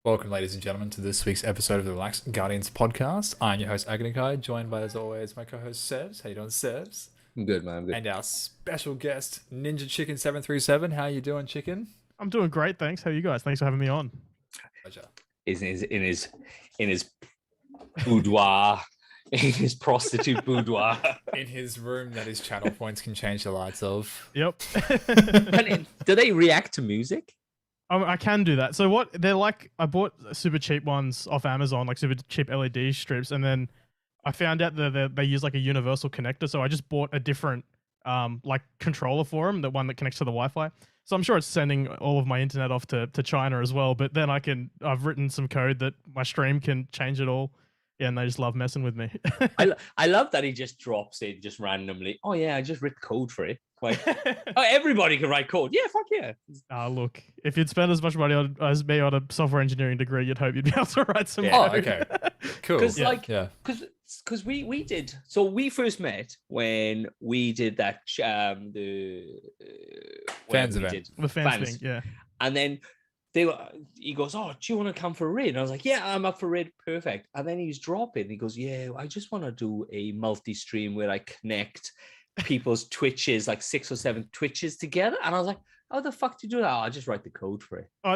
Welcome, ladies and gentlemen, to this week's episode of the Relaxed Guardians podcast. I'm your host, Agnikai, joined by, as always, my co-host, Sebs. How you doing, Sebs? I'm good, man. I'm good. And our special guest, NinjaChicken 737. How you doing, Chicken? I'm doing great, thanks. How are you guys? Thanks for having me on. Pleasure. In his boudoir, in his prostitute boudoir, In his room that his channel points can change the lights of. Yep. do they react to music? I can do that. So what they're like, I bought super cheap ones off Amazon, like super cheap LED strips, and then I found out that they use like a universal connector. So I just bought a different like controller for them, the one that connects to the Wi-Fi. So I'm sure it's sending all of my internet off to China as well. But then I've written some code that my stream can change it all. Yeah, and they just love messing with me. I love that he just drops it just randomly. Oh yeah, I just wrote code for it. Like, oh, everybody can write code. Yeah, fuck yeah. Look, if you'd spend as much money as me on a software engineering degree, you'd hope you'd be able to write some code. Oh, okay. Cool. Because we did. So we first met when we did that the fans event. The fans thing, yeah. And then he goes, oh, do you want to come for a raid? And I was like, yeah, I'm up for raid. Perfect. And then he's dropping. He goes, yeah, I just want to do a multi-stream where I connect people's Twitches, like 6 or 7 Twitches together. And I was like, how the fuck do you do that? Oh, I just write the code for it. I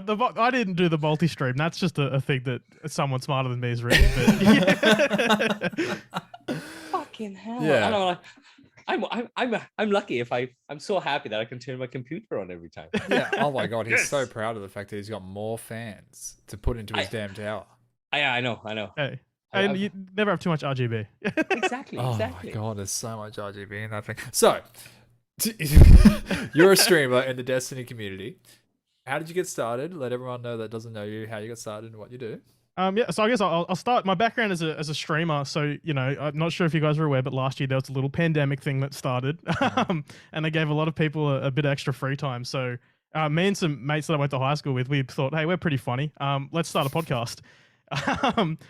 didn't do the multi-stream. That's just a thing that someone smarter than me has written. But, yeah. Fucking hell. Yeah. And I'm like, I'm lucky if I'm so happy that I can turn my computer on every time. Yeah. Oh my god, he's so proud of the fact that he's got more fans to put into his damn tower. I know. Hey, and you never have too much RGB. Exactly. Oh my god, there's so much RGB in that thing. So, you're a streamer in the Destiny community. How did you get started? Let everyone know that doesn't know you how you got started and what you do. Yeah, so I guess I'll start. My background as a streamer. So, you know, I'm not sure if you guys are aware, but last year there was a little pandemic thing that started, and they gave a lot of people a bit extra free time. So, me and some mates that I went to high school with, we thought, hey, we're pretty funny. Let's start a podcast.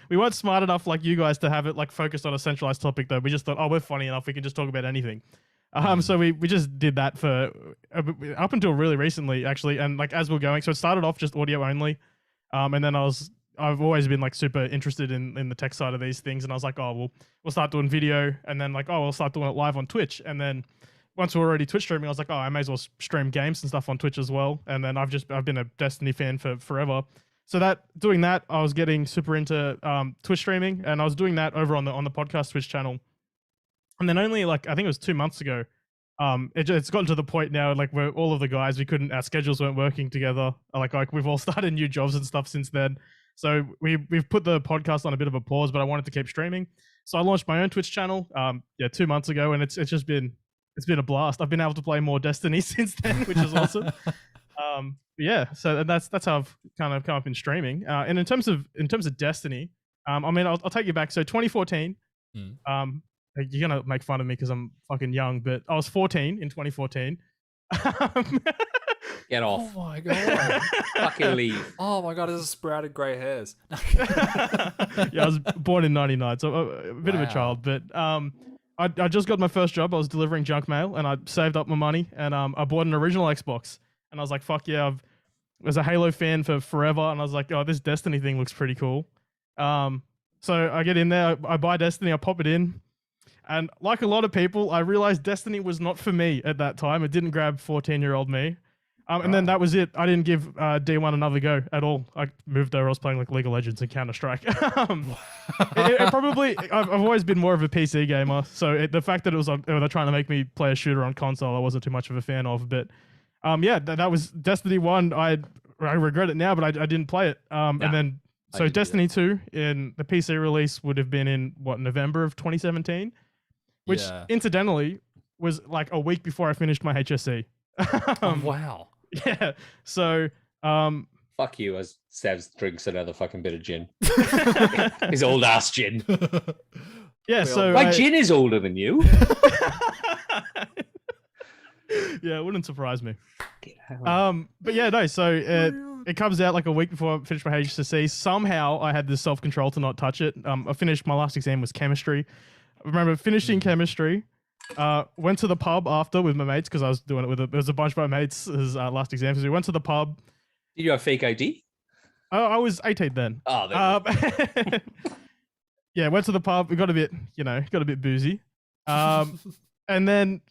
We weren't smart enough like you guys to have it like focused on a centralized topic though. We just thought, oh, we're funny enough. We can just talk about anything. So we just did that for up until really recently, actually. And like as we're going, so it started off just audio only, and then I've always been like super interested in the tech side of these things, and I was like, oh, we'll start doing video, and then like, oh, we'll start doing it live on Twitch, and then once we're already Twitch streaming, I was like, oh, I may as well stream games and stuff on Twitch as well, and then I've been a Destiny fan for forever. So doing that, I was getting super into Twitch streaming, and I was doing that over on the podcast Twitch channel. And then only like I think it was 2 months ago, it's gotten to the point now like where all of the guys our schedules weren't working together. Like we've all started new jobs and stuff since then. So we've put the podcast on a bit of a pause, but I wanted to keep streaming. So I launched my own Twitch channel 2 months ago, and it's been a blast. I've been able to play more Destiny since then, which is awesome. Yeah, so that's how I've kind of come up in streaming. And in terms of Destiny, I mean, I'll take you back. So 2014. You're gonna make fun of me because I'm fucking young, but I was 14 in 2014. Get off. Oh my god. Fucking leave. Oh my god, this is sprouted grey hairs. Yeah, I was born in 99, so a bit of a child. But I just got my first job. I was delivering junk mail, and I saved up my money, and I bought an original Xbox. And I was like, fuck yeah, I was a Halo fan for forever, and I was like, oh, this Destiny thing looks pretty cool. So I get in there, I buy Destiny, I pop it in. And like a lot of people, I realized Destiny was not for me at that time. It didn't grab 14-year-old me. And then that was it. I didn't give D1 another go at all. I moved over. I was playing like League of Legends and Counter-Strike. I've always been more of a PC gamer. So the fact that they're trying to make me play a shooter on console, I wasn't too much of a fan of. But yeah, that was Destiny 1. I regret it now, but I didn't play it. And then, so Destiny 2 in the PC release would have been in November of 2017. Which incidentally was like a week before I finished my HSC. Wow. Yeah. So, fuck you as Sevs drinks another fucking bit of gin. His old ass gin. Yeah. So my gin is older than you. Yeah, it wouldn't surprise me. But yeah, no. So it comes out like a week before I finished my HSC. Somehow I had the self-control to not touch it. I finished my last exam was chemistry. I remember finishing chemistry, went to the pub after with my mates because I was doing it with there was a bunch of my mates' last exam. So we went to the pub. Did you have fake ID? I was 18 then. Oh, there we go. Yeah, went to the pub. We got a bit, boozy. And then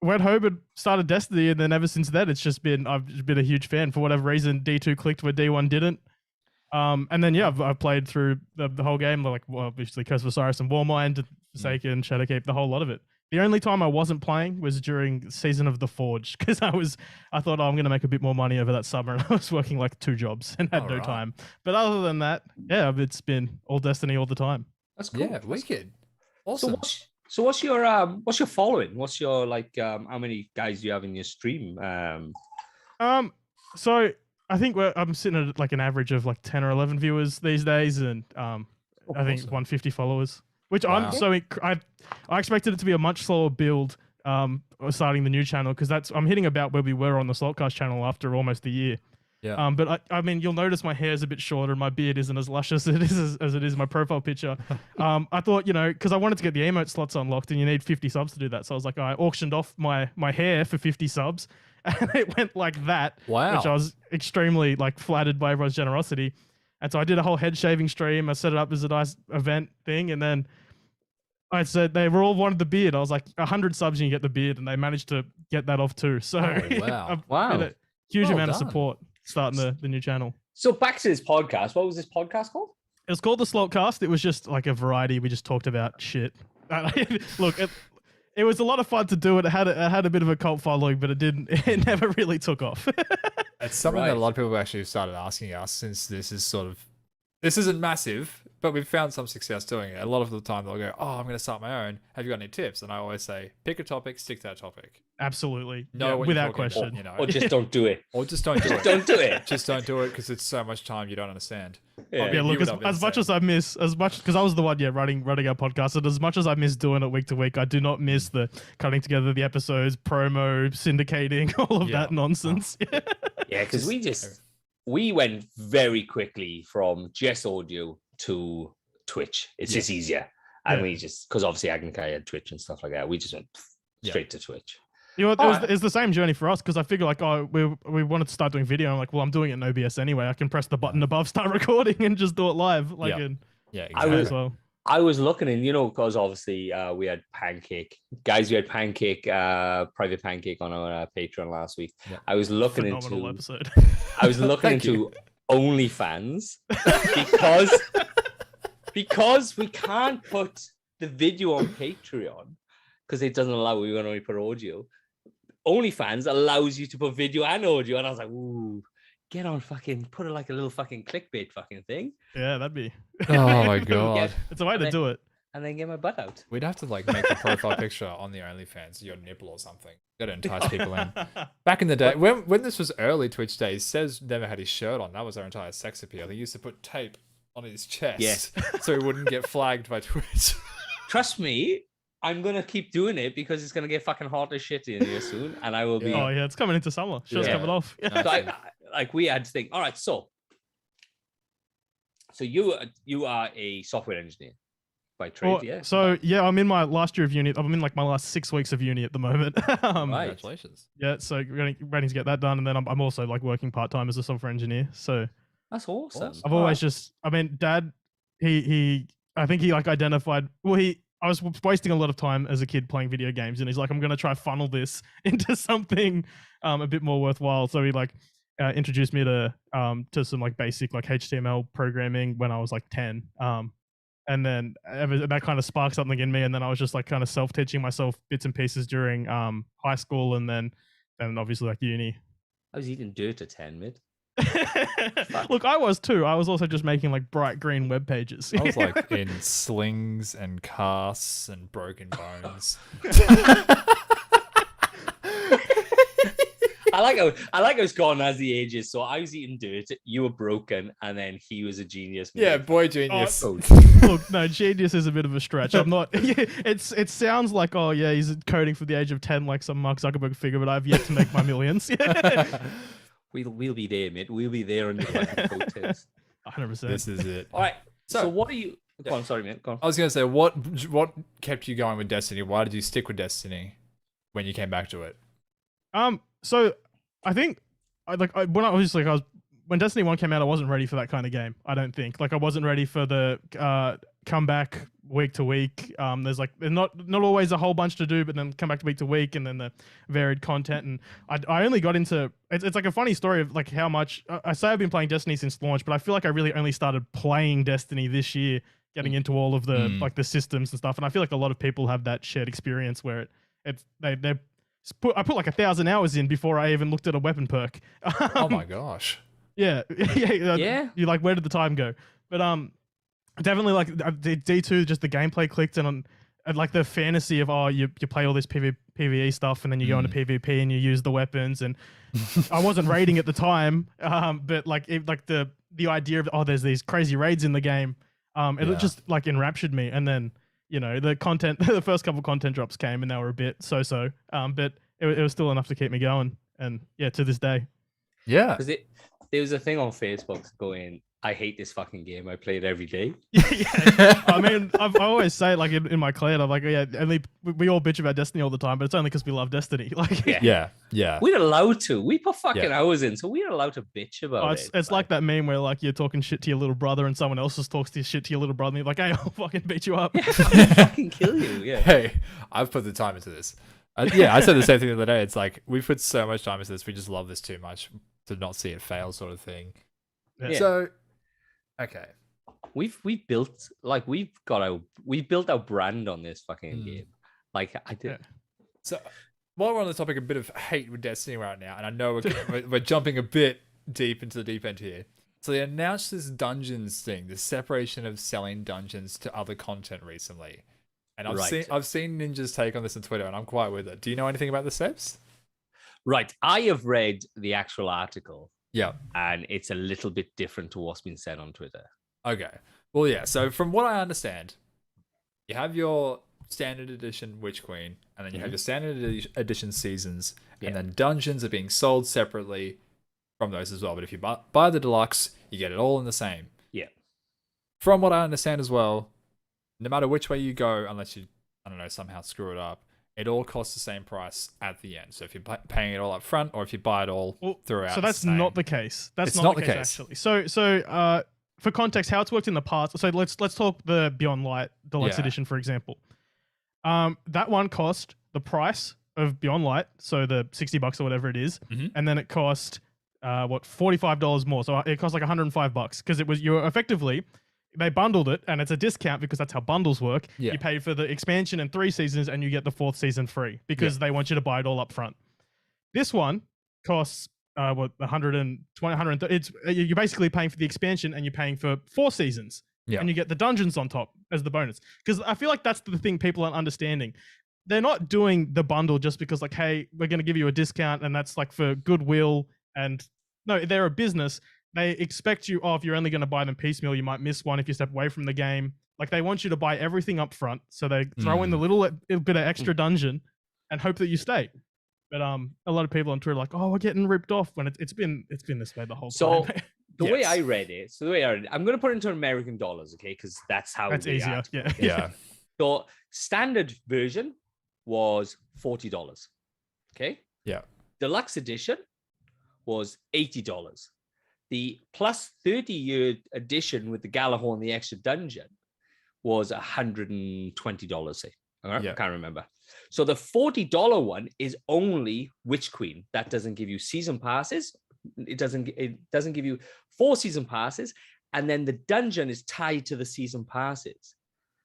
went home and started Destiny, and then ever since then, I've just been a huge fan. For whatever reason, D2 clicked where D1 didn't. And then I've played through the whole game, like obviously Curse of Osiris and Warmind, Forsaken, Shadowkeep, the whole lot of it. The only time I wasn't playing was during Season of the Forge, because I thought, I'm gonna make a bit more money over that summer, and I was working like 2 jobs and had no time. But other than that, it's been all Destiny all the time. That's cool. Yeah, wicked. Awesome. So what's your following? What's your how many guys do you have in your stream? So I think I'm sitting at like an average of like 10 or 11 viewers these days, and I think 150 followers. Which Wow. I expected it to be a much slower build starting the new channel, because I'm hitting about where we were on the Slotcast channel after almost a year. Yeah. But I mean, you'll notice my hair's a bit shorter and my beard isn't as luscious as it is in my profile picture. I thought, because I wanted to get the emote slots unlocked, and you need 50 subs to do that. So I was like, I auctioned off my hair for 50 subs, and it went like that. Wow. Which I was extremely flattered by everyone's generosity. And so I did a whole head shaving stream. I set it up as a nice event thing, and then I said they were all wanted the beard. I was like, 100 subs and you get the beard, and they managed to get that off too. So wow. I've Wow. had a huge Well amount of done. support starting the new channel. So back to this podcast. What was this podcast called? It was called the Slotcast. It was just like a variety. We just talked about shit. Look, it was a lot of fun to do. It had a bit of a cult following, but it never really took off. It's something that a Right. lot of people actually started asking us, since this isn't massive, but we've found some success doing it. A lot of the time they'll go, I'm going to start my own. Have you got any tips? And I always say, pick a topic, stick to that topic. Absolutely. Know what you're without talking question. about, Or just don't do it. Or just don't do it. Don't do it. Just don't do it, because it's so much time you don't understand. Yeah. Yeah, look, You would have as much been as I miss, because I was the one, running our podcast, and as much as I miss doing it week to week, I do not miss the cutting together the episodes, promo, syndicating, all of Yeah. that nonsense. Yeah, because we went very quickly from just audio to Twitch. It's just easier. And we just, because obviously Agnikai had Twitch and stuff like that, we just went straight to Twitch. It's the same journey for us, because I figure we wanted to start doing video. I'm like, well, I'm doing it in OBS anyway. I can press the button above, start recording, and just do it live. Yeah, I exactly. as well. I was looking, and because obviously we had Pancake. Guys, we had Pancake, Private Pancake on our Patreon last week. Yeah. I was looking Phenomenal into episode. I was looking Thank into OnlyFans because we can't put the video on Patreon because it doesn't allow, we can only put audio. OnlyFans allows you to put video and audio, and I was like, ooh, get on put it like a little fucking clickbait fucking thing, Yeah, that'd be. Oh my god. It's a way to do it. and then get my butt out. We'd have to make a profile picture on the OnlyFans, your nipple or something. Got to entice people in. Back in the day, when this was early Twitch days, Says never had his shirt on. That was our entire sex appeal. He used to put tape on his chest, so he wouldn't get flagged by Twitch. Trust me, I'm gonna keep doing it because it's gonna get fucking hot as shit in here soon, and I will be. Oh yeah, it's coming into summer. Show's Yeah. coming off. No, So we had to think. All right, so you are a software engineer by trade, Well, yeah. So yeah, I'm in my last year of uni. I'm in my last 6 weeks of uni at the moment. Right. Congratulations. Yeah, so ready to get that done, and then I'm also working part time as a software engineer. So That's awesome. I've always Dad, I think he identified. Well, I was wasting a lot of time as a kid playing video games, and he's like, I'm gonna try funnel this into something a bit more worthwhile. So he introduced me to some basic HTML programming when I was 10. And then that kind of sparked something in me, and then I was just kind of self-teaching myself bits and pieces during high school, and then obviously uni. I was eating dirt at 10, mate. Look, I was too. I was also just making bright green web pages. I was in slings and casts and broken bones. I like how it's gone as the ages. So I was eating dirt, you were broken, and then he was a genius. Yeah, boy genius. Look, no, genius is a bit of a stretch. I'm not. It sounds like, oh yeah, he's coding for the age of 10, like some Mark Zuckerberg figure, but I've yet to make my millions. We'll be there, mate. We'll be there on your fucking coattails. 100%. This is it. All right. So So- what are you? Go on, sorry, mate. Go on. I was going to say, what kept you going with Destiny? Why did you stick with Destiny when you came back to it? So I think when I was when Destiny 1 came out, I wasn't ready for that kind of game. I don't think. Like I wasn't ready for the come back week to week. There's not always a whole bunch to do, but then come back to week, and then the varied content. And I only got into it's like a funny story of like how much I say I've been playing Destiny since launch, but I feel like I really only started playing Destiny this year, getting into all of the like the systems and stuff. And I feel like a lot of people have that shared experience where I put like 1,000 hours in before I even looked at a weapon perk. Oh my gosh. Yeah. Yeah. You like, where did the time go? But definitely like D2, just the gameplay clicked, and like the fantasy of you play all this PvE stuff, and then you go into PvP and you use the weapons. And I wasn't raiding at the time, but like the idea of there's these crazy raids in the game, it just like enraptured me. And then the content, the first couple content drops came, and they were a bit so, but it was still enough to keep me going. And yeah, to this day. Yeah. Because there was a thing on Facebook going, I hate this fucking game. I play it every day. Yeah. I mean, I always say like in my clan, I'm like, we all bitch about Destiny all the time, but it's only because we love Destiny. Like, yeah. We're allowed to. We put fucking hours in, so we're allowed to bitch about it. It's like that meme where like you're talking shit to your little brother, and someone else just talks shit to your little brother, and you're like, hey, I'll fucking beat you up. Yeah, I'll fucking kill you. Yeah. Hey, I've put the time into this. I said the same thing the other day. It's like we've put so much time into this. We just love this too much to not see it fail, sort of thing. Yeah. So, okay, we've built our brand on this fucking game. Like I did. Yeah. So while we're on the topic, a bit of hate with Destiny right now, and I know we're jumping a bit deep into the deep end here. So they announced this dungeons thing, the separation of selling dungeons to other content recently. And I've seen Ninja's take on this on Twitter, and I'm quite with it. Do you know anything about the steps? Right. I have read the actual article. Yeah. And it's a little bit different to what's been said on Twitter. Okay. Well, yeah. So from what I understand, you have your standard edition Witch Queen, and then you have your standard edition seasons, and then dungeons are being sold separately from those as well. But if you buy the deluxe, you get it all in the same. Yeah. From what I understand as well, no matter which way you go, unless you, I don't know, somehow screw it up, it all costs the same price at the end. So if you're paying it all up front, or if you buy it all throughout. So that's not the case. That's not the case actually. So for context, how it's worked in the past. So let's talk the Beyond Light Deluxe Edition, for example. That one cost the price of Beyond Light, so the $60 or whatever it is, and then it cost $45 more. So it cost like $105 because you're effectively. They bundled it, and it's a discount because that's how bundles work. Yeah. You pay for the expansion and 3 seasons, and you get the 4th season free because they want you to buy it all up front. This one costs $120, $130. You're basically paying for the expansion, and you're paying for 4 seasons, and you get the dungeons on top as the bonus. Because I feel like that's the thing people aren't understanding. They're not doing the bundle just because, like, hey, we're going to give you a discount, and that's like for goodwill. And no, they're a business. They expect you, if you're only going to buy them piecemeal, you might miss one if you step away from the game. Like, they want you to buy everything up front, so they throw in the little bit of extra dungeon and hope that you stay. But a lot of people on Twitter are like, oh, we're getting ripped off, when it's been this way the whole time. So the way I read it, I'm going to put it into American dollars, okay? Because that's how that's easier. Yeah. So standard version was $40. Okay. Yeah. Deluxe edition was $80. The plus 30-year edition with the Galahorn and the extra dungeon was $120, say. All right? I can't remember. So the $40 one is only Witch Queen. That doesn't give you season passes. It doesn't give you 4 season passes, and then the dungeon is tied to the season passes.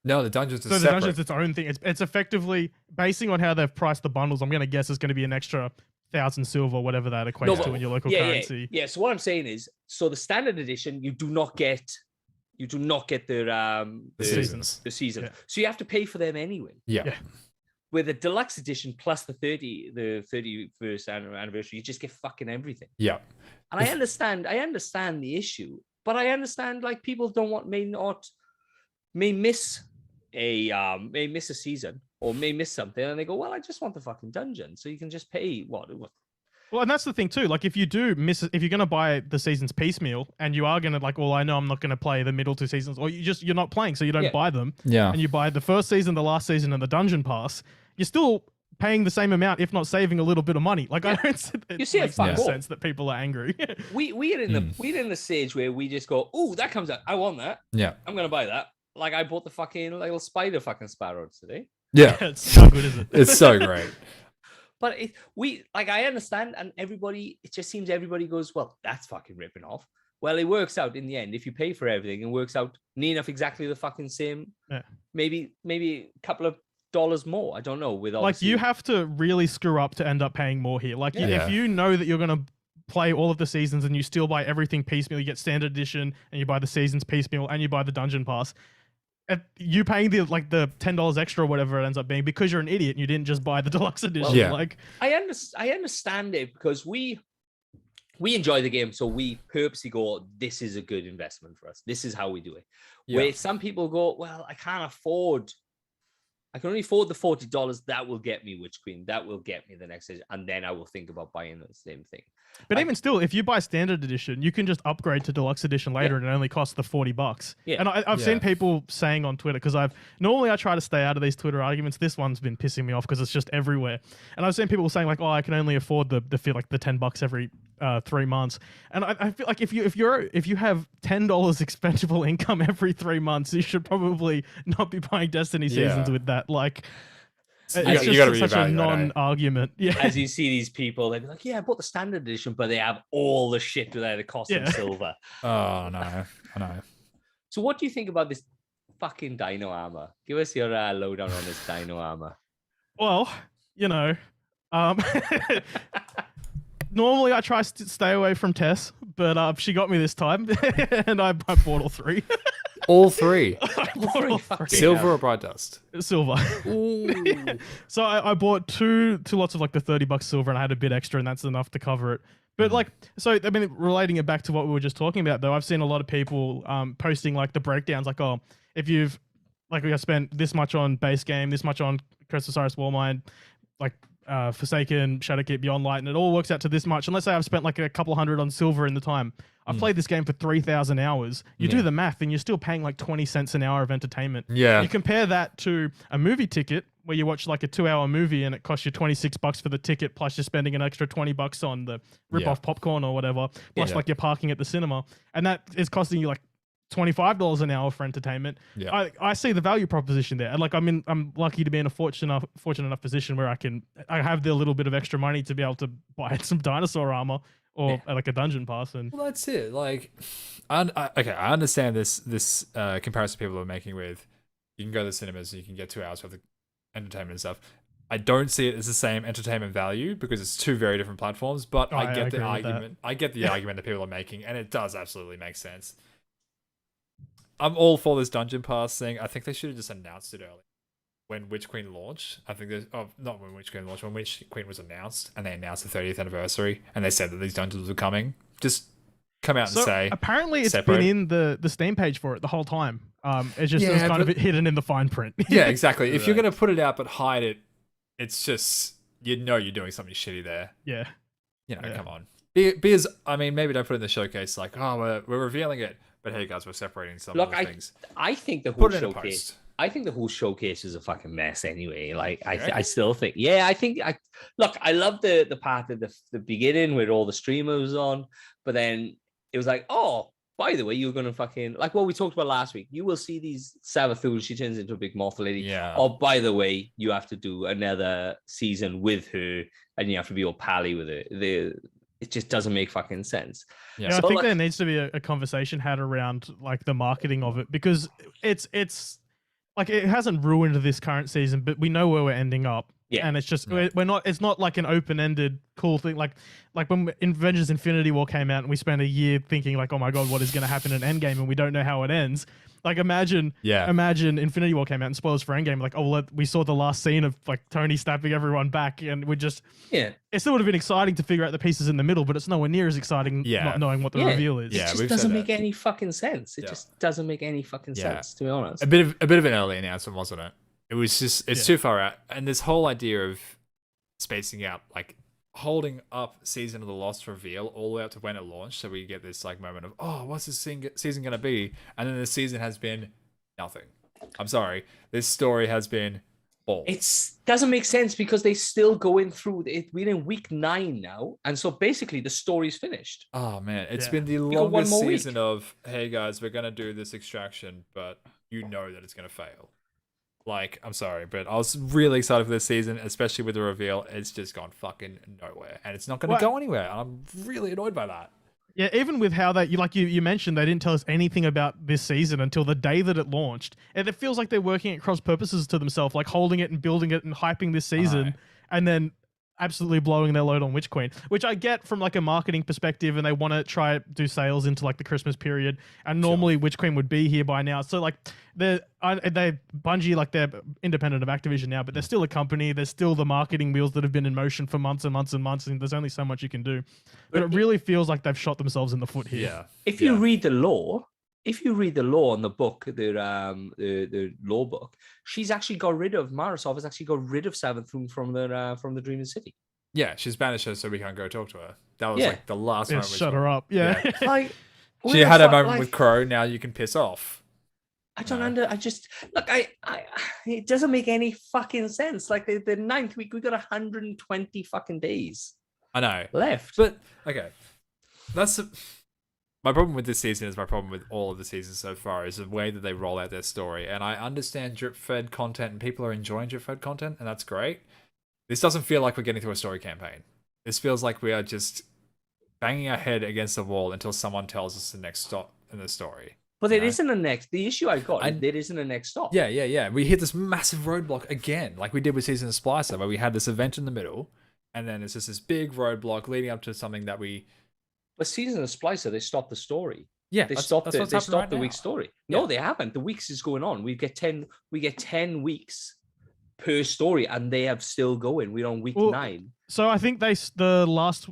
No, the dungeons are separate. So the dungeon's its own thing. It's effectively, basing on how they've priced the bundles, I'm going to guess it's going to be an extra 1,000 silver, whatever that equates to in your local currency. Yeah. So what I'm saying is, so the standard edition, you do not get the seasons. The season. Yeah. So you have to pay for them anyway. Yeah. With the deluxe edition plus the 31st anniversary, you just get fucking everything. Yeah. And I understand the issue, but I understand, like, people may miss a season, or may miss something, and they go, well, I just want the fucking dungeon. So you can just pay what? Well, and that's the thing too. Like, if you do miss, if you're going to buy the seasons piecemeal, and you are going to, like, well, I know I'm not going to play the middle 2 seasons, or you're not playing, so you don't buy them. Yeah. And you buy the first season, the last season, and the dungeon pass, you're still paying the same amount, if not saving a little bit of money. Like I don't. You see, it makes no fuck all. sense that people are angry. We're in the stage where we just go, oh, that comes out. I want that. Yeah. I'm gonna buy that. Like I bought the fucking little spider fucking sparrow today. Yeah. It's so good, is it? It's so great. But I understand, and it just seems everybody goes, well, that's fucking ripping off. Well, it works out in the end. If you pay for everything, it works out near enough exactly the fucking same. Yeah. Maybe a couple of dollars more. I don't know. With Like you have to really screw up to end up paying more here. Like Yeah. if you know that you're gonna play all of the seasons and you still buy everything piecemeal, you get standard edition and you buy the seasons piecemeal and you buy the dungeon pass. You paying the $10 extra or whatever it ends up being because you're an idiot and you didn't just buy the deluxe edition. yeah. Like I understand it because we enjoy the game, so we purposely go, this is a good investment for us. This is how we do it. Yeah. Where some people go, well, I can only afford the $40. That will get me Witch Queen. That will get me the next edition, and then I will think about buying the same thing. But even still, if you buy standard edition, you can just upgrade to deluxe edition later, and it only costs the $40. Yeah. And I've seen people saying on Twitter, because normally I try to stay out of these Twitter arguments. This one's been pissing me off because it's just everywhere. And I've seen people saying like, "Oh, I can only afford the fee, like the $10 every 3 months." And I feel like if you have $10 expendable income every 3 months, you should probably not be buying Destiny seasons with that. Like. It's you gotta just such a non-argument. Yeah. As you see these people, they'd be like, yeah, I bought the standard edition, but they have all the shit without it costing silver. Oh, no. I know. So what do you think about this fucking dino armor? Give us your lowdown on this dino armor. Well, normally I try to stay away from Tess, but she got me this time, and I bought all three. All three. Silver or Bright Dust? Silver. So I bought two lots of like the $30 silver, and I had a bit extra, and that's enough to cover it. But relating it back to what we were just talking about, though, I've seen a lot of people posting like the breakdowns, like, oh, if you've like we have spent this much on base game, this much on Curse of Osiris Warmind, like Forsaken, Shadowkeep, Beyond Light, and it all works out to this much. And let's say I've spent like a couple hundred on silver in the time. I've played this game for 3,000 hours. You do the math, and you're still paying like 20 cents an hour of entertainment. Yeah. You compare that to a movie ticket where you watch like a 2-hour movie and it costs you $26 for the ticket, plus you're spending an extra $20 on the rip-off popcorn or whatever, plus like you're parking at the cinema, and that is costing you like $25 an hour for entertainment. Yeah. I see the value proposition there. And like I'm lucky to be in a fortunate enough position where I have the little bit of extra money to be able to buy some dinosaur armor or like a dungeon pass. And well, that's it. Like, I understand this comparison people are making with you can go to the cinemas and you can get 2 hours worth of entertainment and stuff. I don't see it as the same entertainment value because it's two very different platforms. But I get the argument. I get the argument that people are making, and it does absolutely make sense. I'm all for this dungeon pass thing. I think they should have just announced it early when Witch Queen launched. I think not when Witch Queen launched, when Witch Queen was announced, and they announced the 30th anniversary, and they said that these dungeons were coming. Just come out and say. Apparently, it's been in the Steam page for it the whole time. It was kind of hidden in the fine print. Yeah, exactly. If you're gonna put it out but hide it, it's just you're doing something shitty there. Yeah. Come on. Because I mean, maybe don't put it in the showcase like, oh, we're revealing it. But hey, guys, we're separating some of the things. I think the whole showcase. I think the whole showcase is a fucking mess anyway. Like, I still think. Yeah, I love the part at the beginning where all the streamers on, but then it was like, oh, by the way, you're gonna fucking like what we talked about last week. You will see these Savathul. She turns into a big moth lady. Yeah. Oh, by the way, you have to do another season with her, and you have to be all pally with her. It just doesn't make fucking sense. Yeah, so I think there needs to be a conversation had around like the marketing of it, because it's like it hasn't ruined this current season, but we know where we're ending up. Yeah. And it's just we're not. It's not like an open-ended cool thing. Like when Avengers Infinity War came out and we spent a year thinking like, oh my god, what is going to happen in Endgame, and we don't know how it ends. Like imagine Infinity War came out and spoilers for Endgame. Like, oh, we saw the last scene of like Tony snapping everyone back, and we just it still would have been exciting to figure out the pieces in the middle, but it's nowhere near as exciting not knowing what the reveal is. Yeah, it just doesn't make any fucking sense. It just doesn't make any fucking sense, to be honest. A bit of an early announcement, wasn't it? It was just it's too far out, and this whole idea of spacing out, like holding up Season of the Lost reveal all the way up to when it launched, so we get this like moment of, oh, what's this season gonna be? And then the season has been nothing. I'm sorry, this story has been balls. It doesn't make sense because they still going through it. We're in week 9 now, and so basically the story's finished. Oh man, it's Yeah. been the got one longest more season week. of, hey guys, we're gonna do this extraction, but you know that it's gonna fail. Like, I'm sorry, but I was really excited for this season, especially with the reveal. It's just gone fucking nowhere, and it's not gonna go anywhere. I'm really annoyed by that. Yeah, even with how that you mentioned, they didn't tell us anything about this season until the day that it launched, and it feels like they're working at cross purposes to themselves, like holding it and building it and hyping this season, and then absolutely blowing their load on Witch Queen, which I get from like a marketing perspective, and they want to try do sales into like the Christmas period, and normally Witch Queen would be here by now. So like they Bungie, like they're independent of Activision now, but they're still a company. There's still the marketing wheels that have been in motion for months and months and months, and there's only so much you can do. But it really feels like they've shot themselves in the foot here. Yeah. If you read the law, on the book, the law book, she's actually got rid of Marisov. Has actually got rid of Savathun from the Dreaming City. Yeah, she's banished her so we can't go talk to her. That was like the last moment. Shut her up. Yeah. Like she had a moment with Crow. Now you can piss off. I don't I just look. It doesn't make any fucking sense. Like the 9th week, we got 120 fucking days. I know left, but okay, that's my problem with this season. Is my problem with all of the seasons so far is the way that they roll out their story. And I understand drip-fed content, and people are enjoying drip-fed content, and that's great. This doesn't feel like we're getting through a story campaign. This feels like we are just banging our head against the wall until someone tells us the next stop in the story. But there isn't a next. The issue I got is there isn't a next stop. Yeah. We hit this massive roadblock again, like we did with Season of Splicer, where we had this event in the middle, and then it's just this big roadblock leading up to something that we. But Season of Splicer, they stopped the story. Yeah, they stopped the week's story. No, Yeah. they haven't. The weeks is going on. We get 10 weeks per story, and they have still going. We're on week 9. So I think the last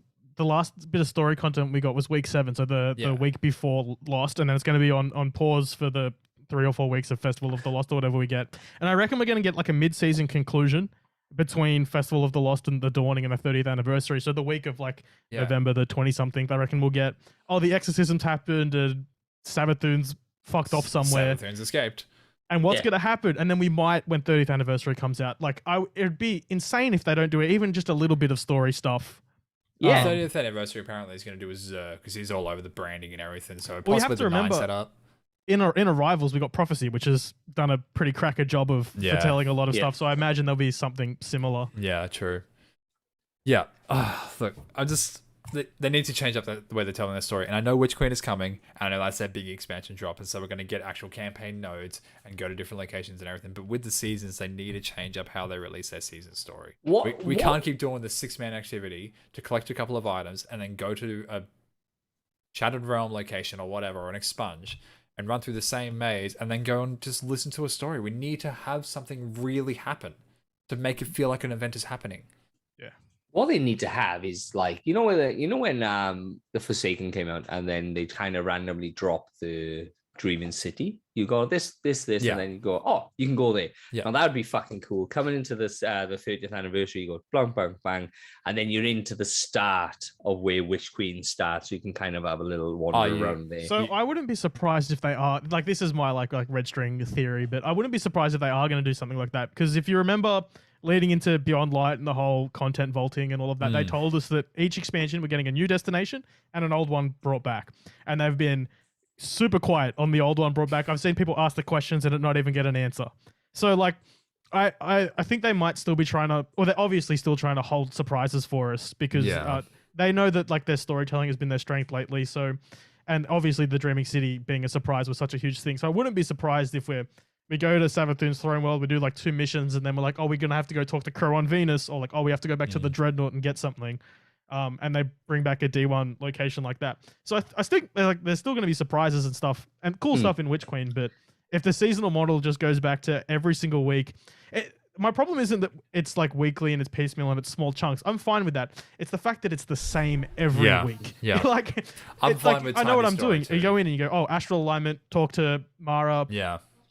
bit of story content we got was week 7, so the week before Lost, and then it's going to be on pause for the 3 or 4 weeks of Festival of the Lost or whatever we get. And I reckon we're going to get like a mid-season conclusion between Festival of the Lost and the Dawning and the 30th anniversary. So the week of like November the 20-something, I reckon we'll get, the exorcisms happened, Savathun's fucked off somewhere. Savathun's escaped. And what's going to happen? And then we might, when 30th anniversary comes out, like it'd be insane if they don't do it, even just a little bit of story stuff. Yeah. 30th anniversary apparently is going to do his because he's all over the branding and everything. So Well, you possibly have to the 9 remember- setup. In Arrivals, we got Prophecy, which has done a pretty cracker job of foretelling a lot of stuff. So I imagine there'll be something similar. Yeah, true. Yeah. Look, they need to change up the way they're telling their story. And I know Witch Queen is coming, and I know that's their big expansion drop, and so we're going to get actual campaign nodes and go to different locations and everything. But with the seasons, they need to change up how they release their season story. We can't keep doing the 6-man activity to collect a couple of items and then go to a Shattered Realm location or whatever, or an expunge, and run through the same maze and then go and just listen to a story. We need to have something really happen to make it feel like an event is happening. Yeah. What they need to have is like, when the Forsaken came out and then they kind of randomly dropped the Dreaming City. You go this, and then you go, oh, you can go there. Yeah. Now that would be fucking cool. Coming into this the 30th anniversary, you go bang, bang, bang, and then you're into the start of where Witch Queen starts. So you can kind of have a little wander around there. So I wouldn't be surprised if they are like, this is my like red string theory, but I wouldn't be surprised if they are going to do something like that, because if you remember, leading into Beyond Light and the whole content vaulting and all of that, they told us that each expansion we're getting a new destination and an old one brought back, and they've been super quiet on the old one brought back. I've seen people ask the questions and not even get an answer. So like, I think they might still be trying to, or they're obviously still trying to hold surprises for us, because they know that like their storytelling has been their strength lately. So, and obviously the Dreaming City being a surprise was such a huge thing. So I wouldn't be surprised if we go to Savathun's Throne World, we do like 2 missions, and then we're like, oh, we're going to have to go talk to Crow on Venus, or like, oh, we have to go back to the Dreadnought and get something. And they bring back a D1 location like that. So I think there's still going to be surprises and stuff, and cool stuff in Witch Queen. But if the seasonal model just goes back to every single week, my problem isn't that it's like weekly and it's piecemeal and it's small chunks. I'm fine with that. It's the fact that it's the same every week. Yeah. Like, I'm fine with I know what I'm doing. too. You go in and you go, oh, Astral Alignment, talk to Mara,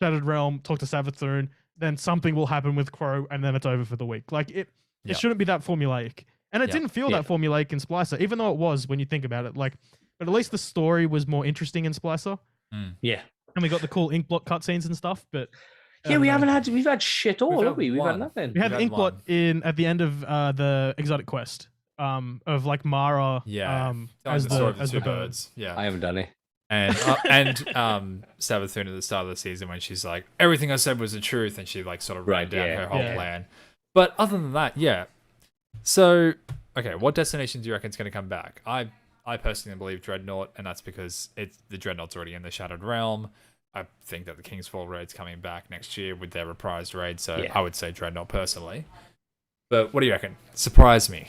Shattered Realm, talk to Savathun, then something will happen with Crow, and then it's over for the week. Like it shouldn't be that formulaic. And it didn't feel that formulaic in Splicer, even though it was when you think about it. Like, but at least the story was more interesting in Splicer. Yeah. And we got the cool ink block cutscenes and stuff. But I Yeah, don't know. we've had shit all, We've have we? had We've had one. nothing. We have We've had Inkblot one. in at the end of the exotic quest. Of like Mara. Yeah. Telling As the story the of the two bird. birds. Yeah. I haven't done it. And Savathun at the start of the season when she's like, everything I said was the truth, and she like sort of ran Right, down yeah, her whole yeah. plan. But other than that, yeah. So, okay, what destination do you reckon is going to come back? I personally believe Dreadnought, and that's because the Dreadnought's already in the Shattered Realm. I think that the King's Fall raid's coming back next year with their reprised raid, so Yeah. I would say Dreadnought personally. But what do you reckon? Surprise me.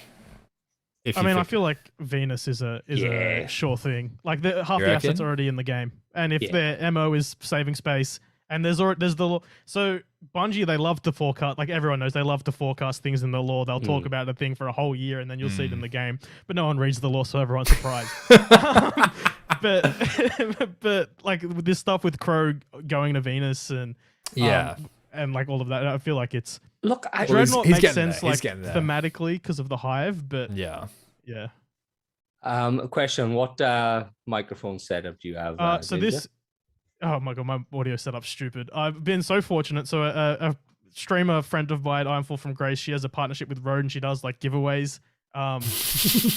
I mean, I feel like Venus is a Yeah. sure thing. Like half You the assets reckon? are already in the game, and if Yeah. their MO is saving space, and there's the so Bungie, they love to forecast. Like everyone knows, they love to forecast things in the lore. They'll talk about a thing for a whole year, and then you'll see it in the game. But no one reads the lore, so everyone's surprised. but like with this stuff with Crow going to Venus and Yeah. and like all of that, I feel like it's Look, Well, Dreadnought he's makes getting sense there. He's like getting there. thematically because of the hive, but Yeah. yeah. a question: what microphone setup do you have? So Ninja? this, oh my god, my audio setup's stupid. I've been so fortunate. So a streamer friend of mine, Ironfall from Grace, she has a partnership with Rode, and she does like giveaways,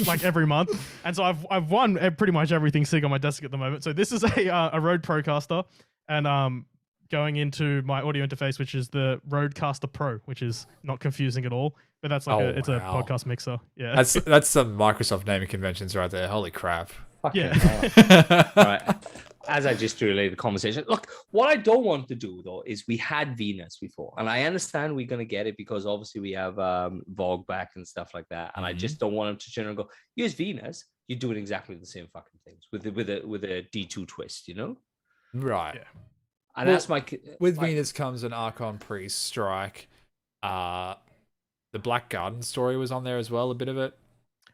like every month. And so I've won pretty much everything sitting on my desk at the moment. So this is a Rode Procaster, and going into my audio interface, which is the Rodecaster Pro, which is not confusing at all. But that's like it's a wow. podcast mixer. Yeah, That's some Microsoft naming conventions right there. Holy crap. Fucking yeah. hell. Right. As I just relayed the conversation, look, what I don't want to do though is we had Venus before, and I understand we're gonna get it because obviously we have Vogue back and stuff like that, and I just don't want them to turn and go, use Venus. You're doing exactly the same fucking things with a D2 twist, you know? Right. Yeah. And Well, that's my With my- Venus comes an Archon Priest strike. The Black Garden story was on there as well, a bit of it.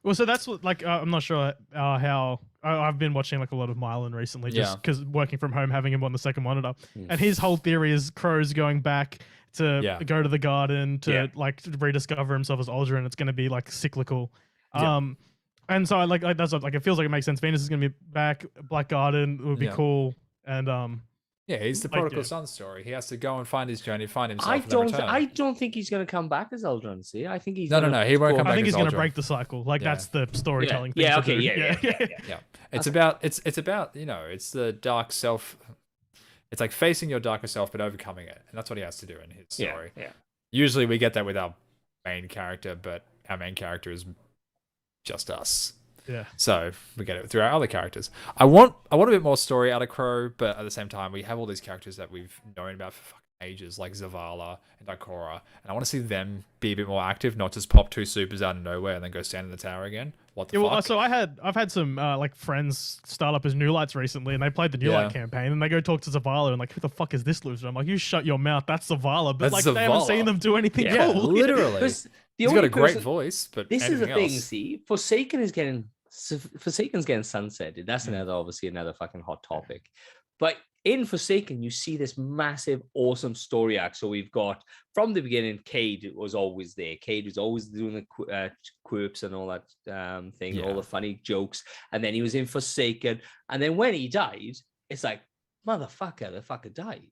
Well, so that's what, like, I'm not sure how I've been watching like a lot of Mylan recently, just Yeah. because working from home, having him on the second monitor, Mm. and his whole theory is Crow's going back to Yeah. go to the garden to Yeah. like rediscover himself as Aldrin. It's going to be like cyclical. Yeah. And so I like that's what, like it feels like it makes sense. Venus is going to be back. Black Garden would be Yeah. cool, and Yeah, he's the Like, prodigal yeah. son story. He has to go and find his journey, find himself, I and then return. don't think he's gonna come back as Eldron. See, I think he's No, gonna he won't go- come I back think as he's going to Aldrin. break the cycle. Like Yeah. that's the storytelling. thing Yeah, to okay, do. yeah. Yeah, it's about it's the dark self. It's like facing your darker self but overcoming it, and that's what he has to do in his story. Yeah. Usually we get that with our main character, but our main character is just us. Yeah. So we get it through our other characters. I want a bit more story out of Crow, but at the same time, we have all these characters that we've known about for fucking ages, like Zavala and Ikora, and I want to see them be a bit more active, not just pop two supers out of nowhere and then go stand in the tower again. What the Yeah, well, fuck? so I've had some like friends start up as New Lights recently, and they played the New Yeah. Light campaign, and they go talk to Zavala, and like, who the fuck is this loser? I'm like, you shut your mouth, that's Zavala, but That's like they haven't Zavala. seen them do anything Yeah, cool. literally. Because the He's only got a great person- voice, but This is the anything thing. else- See, Forsaken's getting sunsetted. That's obviously another fucking hot topic. But in Forsaken, you see this massive, awesome story arc. So we've got from the beginning, Cade was always there. Cade was always doing the quirps and all that thing, all Yeah. the funny jokes. And then he was in Forsaken. And then when he died, it's like, motherfucker, the fucker died.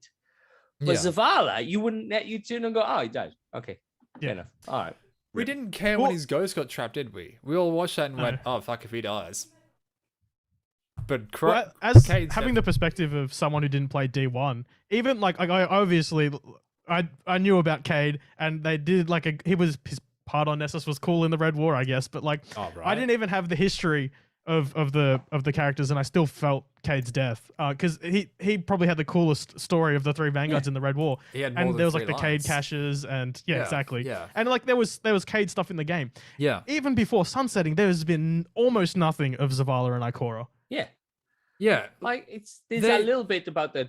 But Yeah. Zavala, you'd turn and go, oh, he died. Okay, Yeah. fair enough. All right. We didn't care Well- when his ghost got trapped, did we? We all watched that and went, "Oh fuck, if he dies." But Crow, Well, as Cade's having the perspective of someone who didn't play D1, even like I obviously I knew about Cade, and they did like his part on Nessus was cool in the Red War, I guess, but like Oh, right. I didn't even have the history of the characters, and I still felt Cade's death because he probably had the coolest story of the three vanguards in the Red War. He had more And than there was like 3 the Cade lines. caches, and yeah, Yeah, exactly. yeah. And like there was Cade stuff in the game. Yeah, Even before sunsetting, there's been almost nothing of Zavala and Ikora. Yeah. yeah. Like there's They- a little bit about the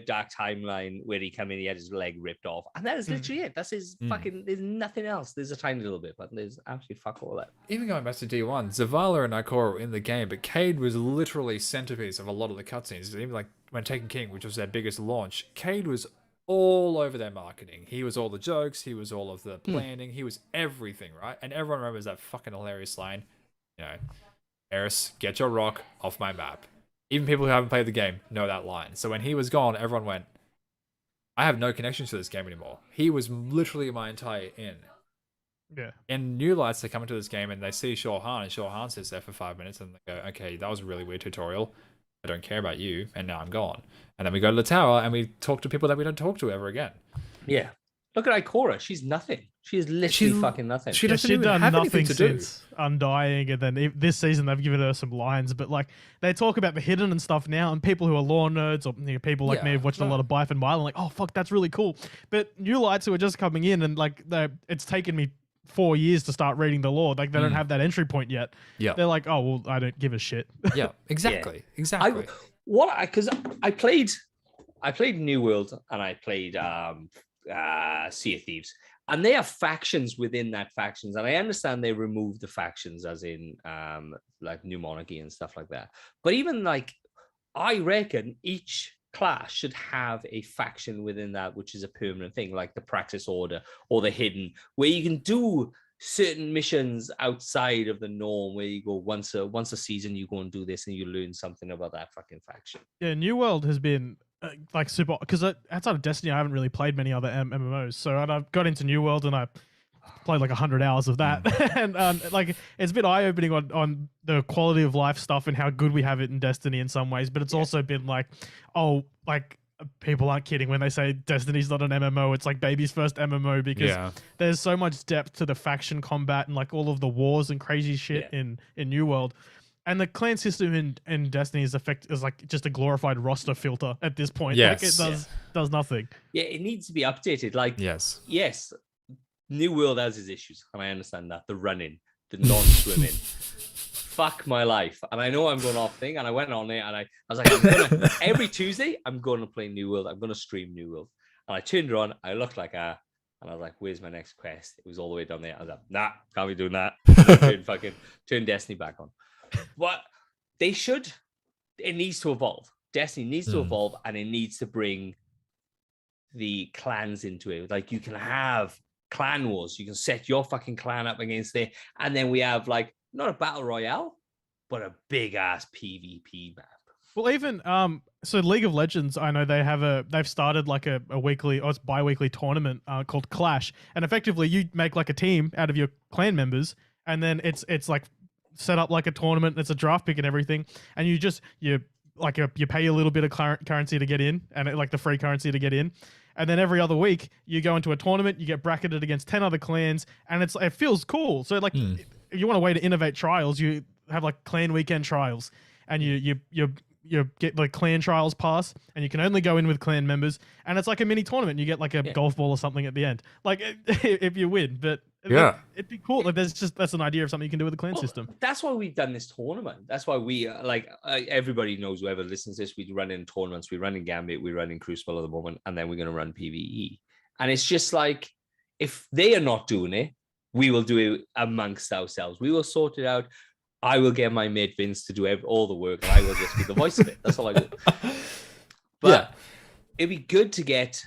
dark timeline where he came in, he had his leg ripped off, and that is literally it. That's his fucking. There's nothing else. There's a tiny little bit, but there's absolutely fuck all that. Even going back to D1, Zavala and Ikora were in the game, but Cade was literally centerpiece of a lot of the cutscenes. Even like when Taken King, which was their biggest launch, Cade was all over their marketing. He was all the jokes. He was all of the planning. He was everything, right? And everyone remembers that fucking hilarious line, you know, Eris, get your rock off my map. Even people who haven't played the game know that line. So when he was gone, everyone went, I have no connection to this game anymore. He was literally my entire in. Yeah. And new lights, they come into this game and they see Shorhan, and Shorhan sits there for 5 minutes and they go, okay, that was a really weird tutorial. I don't care about you, and now I'm gone. And then we go to the tower and we talk to people that we don't talk to ever again. Yeah. Look at Ikora. She's nothing. She is literally fucking nothing. She doesn't even done have nothing anything to do. since Undying, and then this season they've given her some lines. But like they talk about the hidden and stuff now, and people who are lore nerds or people like me have watched a lot of Bife and Mile, and like, oh fuck, that's really cool. But new lights who are just coming in, and like it's taken me 4 years to start reading the lore. Like they don't have that entry point yet. Yeah, they're like, oh well, I don't give a shit. Yeah, exactly, exactly. Because I played New World and I played Sea of Thieves, and they have factions within that factions, and I understand they removed the factions as in like New Monarchy and stuff like that. But even like, I reckon each class should have a faction within that, which is a permanent thing, like the Practice Order or the Hidden, where you can do certain missions outside of the norm, where you go once a season, you go and do this and you learn something about that fucking faction. Yeah, New World has been like super, because outside of Destiny, I haven't really played many other MMOs. So I got into New World and I played like 100 hours of that, and like it's been eye opening on the quality of life stuff and how good we have it in Destiny in some ways. But it's also been like, oh, like people aren't kidding when they say Destiny's not an MMO. It's like baby's first MMO, because there's so much depth to the faction combat and like all of the wars and crazy shit in New World. And the clan system in Destiny is like just a glorified roster filter at this point. Yes. Like it does nothing. Yeah, it needs to be updated. Like, yes, New World has its issues, and I understand that. The running, the non-swimming. Fuck my life. And I know I'm going off thing, and I went on there and I was like, every Tuesday, I'm going to play New World. I'm going to stream New World. And I turned it on, I looked like and I was like, where's my next quest? It was all the way down there. I was like, nah, can't be doing that. Turn Destiny back on. But it needs to evolve. Destiny needs to evolve, and it needs to bring the clans into it. Like, you can have clan wars. You can set your fucking clan up against it. And then we have like, not a battle royale, but a big ass PvP map. Well, even so League of Legends, I know they've started like a weekly, or it's bi-weekly tournament called Clash. And effectively you make like a team out of your clan members, and then it's like set up like a tournament, it's a draft pick and everything. And you pay a little bit of currency to get in, and like the free currency to get in. And then every other week you go into a tournament, you get bracketed against 10 other clans, and it feels cool. So like if you want a way to innovate trials, you have like clan weekend trials, and you get like clan trials pass, and you can only go in with clan members, and it's like a mini tournament. You get like a golf ball or something at the end, like if you win. But it'd be cool. Like that's an idea of something you can do with the clan system. That's why we've done this tournament. That's why we everybody knows, whoever listens to this, we run in tournaments, we run in Gambit, we run in Crucible at the moment, and then we're going to run PvE. And it's just like, if they are not doing it, we will do it amongst ourselves. We will sort it out. I will get my mate Vince to do all the work, and I will just be the voice of it. That's all I do. But it'd be good to get,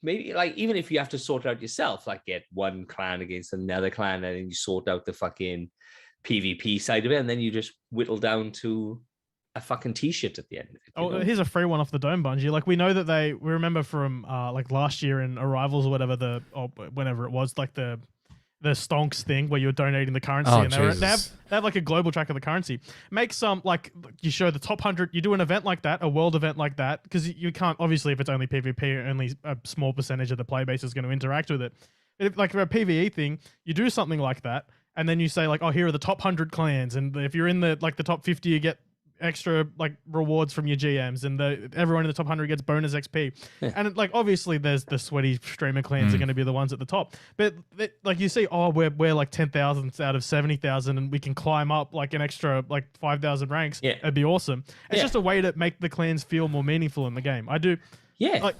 maybe like, even if you have to sort it out yourself, like get one clan against another clan, and then you sort out the fucking PvP side of it, and then you just whittle down to a fucking t-shirt at the end of it. Oh, here's a free one off the dome, Bungie. Like, we know that we remember from like last year in Arrivals or whatever, whenever it was, like the stonks thing where you're donating the currency, and they have like a global track of the currency. Make some, like, you show the top 100, you do an event like that, a world event like that, because you can't, obviously, if it's only PvP, only a small percentage of the play base is going to interact with it. If, like, for a PvE thing, you do something like that, and then you say like, oh, here are the top 100 clans, and if you're in the top 50, you get extra like rewards from your GMs, and everyone in the top 100 gets bonus XP. And like, obviously there's the sweaty streamer clans are going to be the ones at the top, but like, you see, oh, we're like 10,000 out of 70,000, and we can climb up like an extra like 5,000 ranks. It'd be awesome. It's just a way to make the clans feel more meaningful in the game. I do like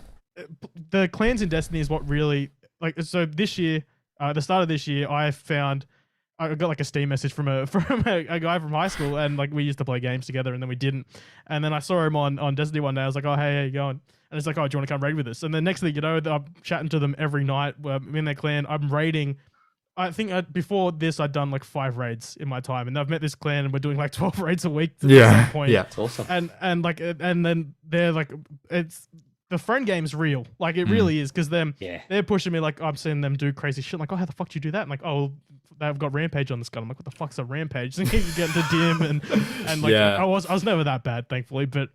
the clans in Destiny is what really, like, so this year, the start of this year, I got like a Steam message from a guy from high school, and like we used to play games together, and then we didn't. And then I saw him on Destiny one day. I was like, oh, hey, how you going? And it's like, oh, do you want to come raid with us? And the next thing you know, I'm chatting to them every night. I'm in their clan. I'm raiding. I think before this, I'd done like 5 raids in my time, and I've met this clan, and we're doing like 12 raids a week. At some point. Yeah, it's awesome. And then they're like, the friend game's real. Like it really is, because they're pushing me. Like I'm seeing them do crazy shit. Like, oh, how the fuck do you do that? I'm like, oh, they've got rampage on this gun. I'm like, what the fuck's a rampage? And you get into dim and like I was never that bad, thankfully, but.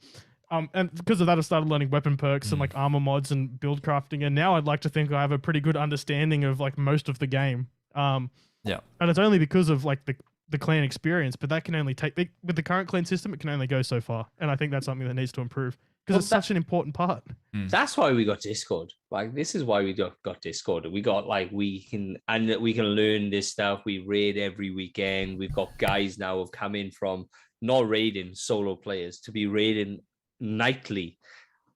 And because of that, I started learning weapon perks and like armor mods and build crafting. And now I'd like to think I have a pretty good understanding of like most of the game. And it's only because of like the clan experience, but that can only take with the current clan system, it can only go so far. And I think that's something that needs to improve because it's such an important part. That's why we got Discord. Like this is why we got Discord. We got like we can learn this stuff. We raid every weekend. We've got guys now who've come in from not raiding solo players to be raiding nightly,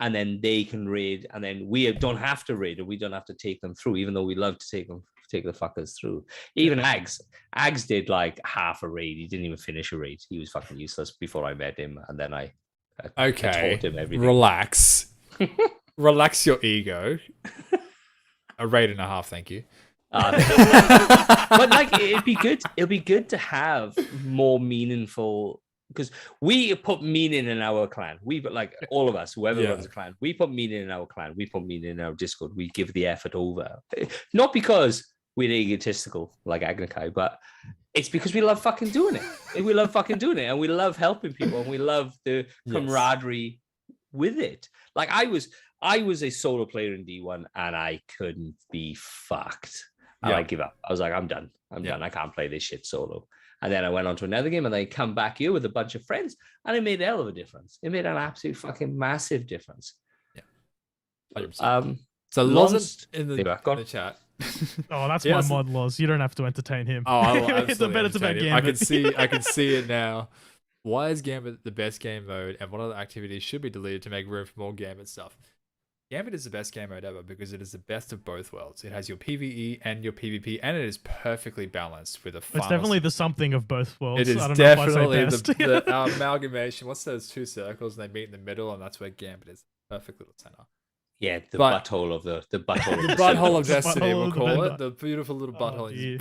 and then they can raid, and then we don't have to raid, and we don't have to take them through, even though we love to take the fuckers through. Even Ags did like half a raid. He didn't even finish a raid. He was fucking useless before I met him, and then I taught him everything. Relax your ego. A raid and a half, thank you. But like it'd be good to have more meaningful, because we put meaning in our clan. We, like all of us, whoever runs a clan, we put meaning in our clan. We put meaning in our Discord. We give the effort over. Not because we're egotistical like Agnakai, but it's because we love fucking doing it. We love fucking doing it, and we love helping people, and we love the camaraderie with it. Like I was a solo player in D1, and I couldn't be fucked. And I give up. I was like, I'm done. I'm done. I can't play this shit solo. And then I went on to another game, and I come back here with a bunch of friends, and it made a hell of a difference. It made an absolute fucking massive difference. Yeah. 100%. So Loz in the chat. Oh, that's my mod, Loz. You don't have to entertain him. Oh, I will absolutely it's about him. I can see it now. Why is Gambit the best game mode, and what other activities should be deleted to make room for more Gambit stuff? Gambit is the best game mode ever because it is the best of both worlds. It has your PvE and your PvP, and it is perfectly balanced with a final... It's definitely the something of both worlds. It is I don't definitely know if I say the amalgamation. What's those two circles, and they meet in the middle, and that's where Gambit is. Perfect little center. Yeah, butthole of the butthole. The butthole of Destiny, we'll call it. The beautiful little butthole.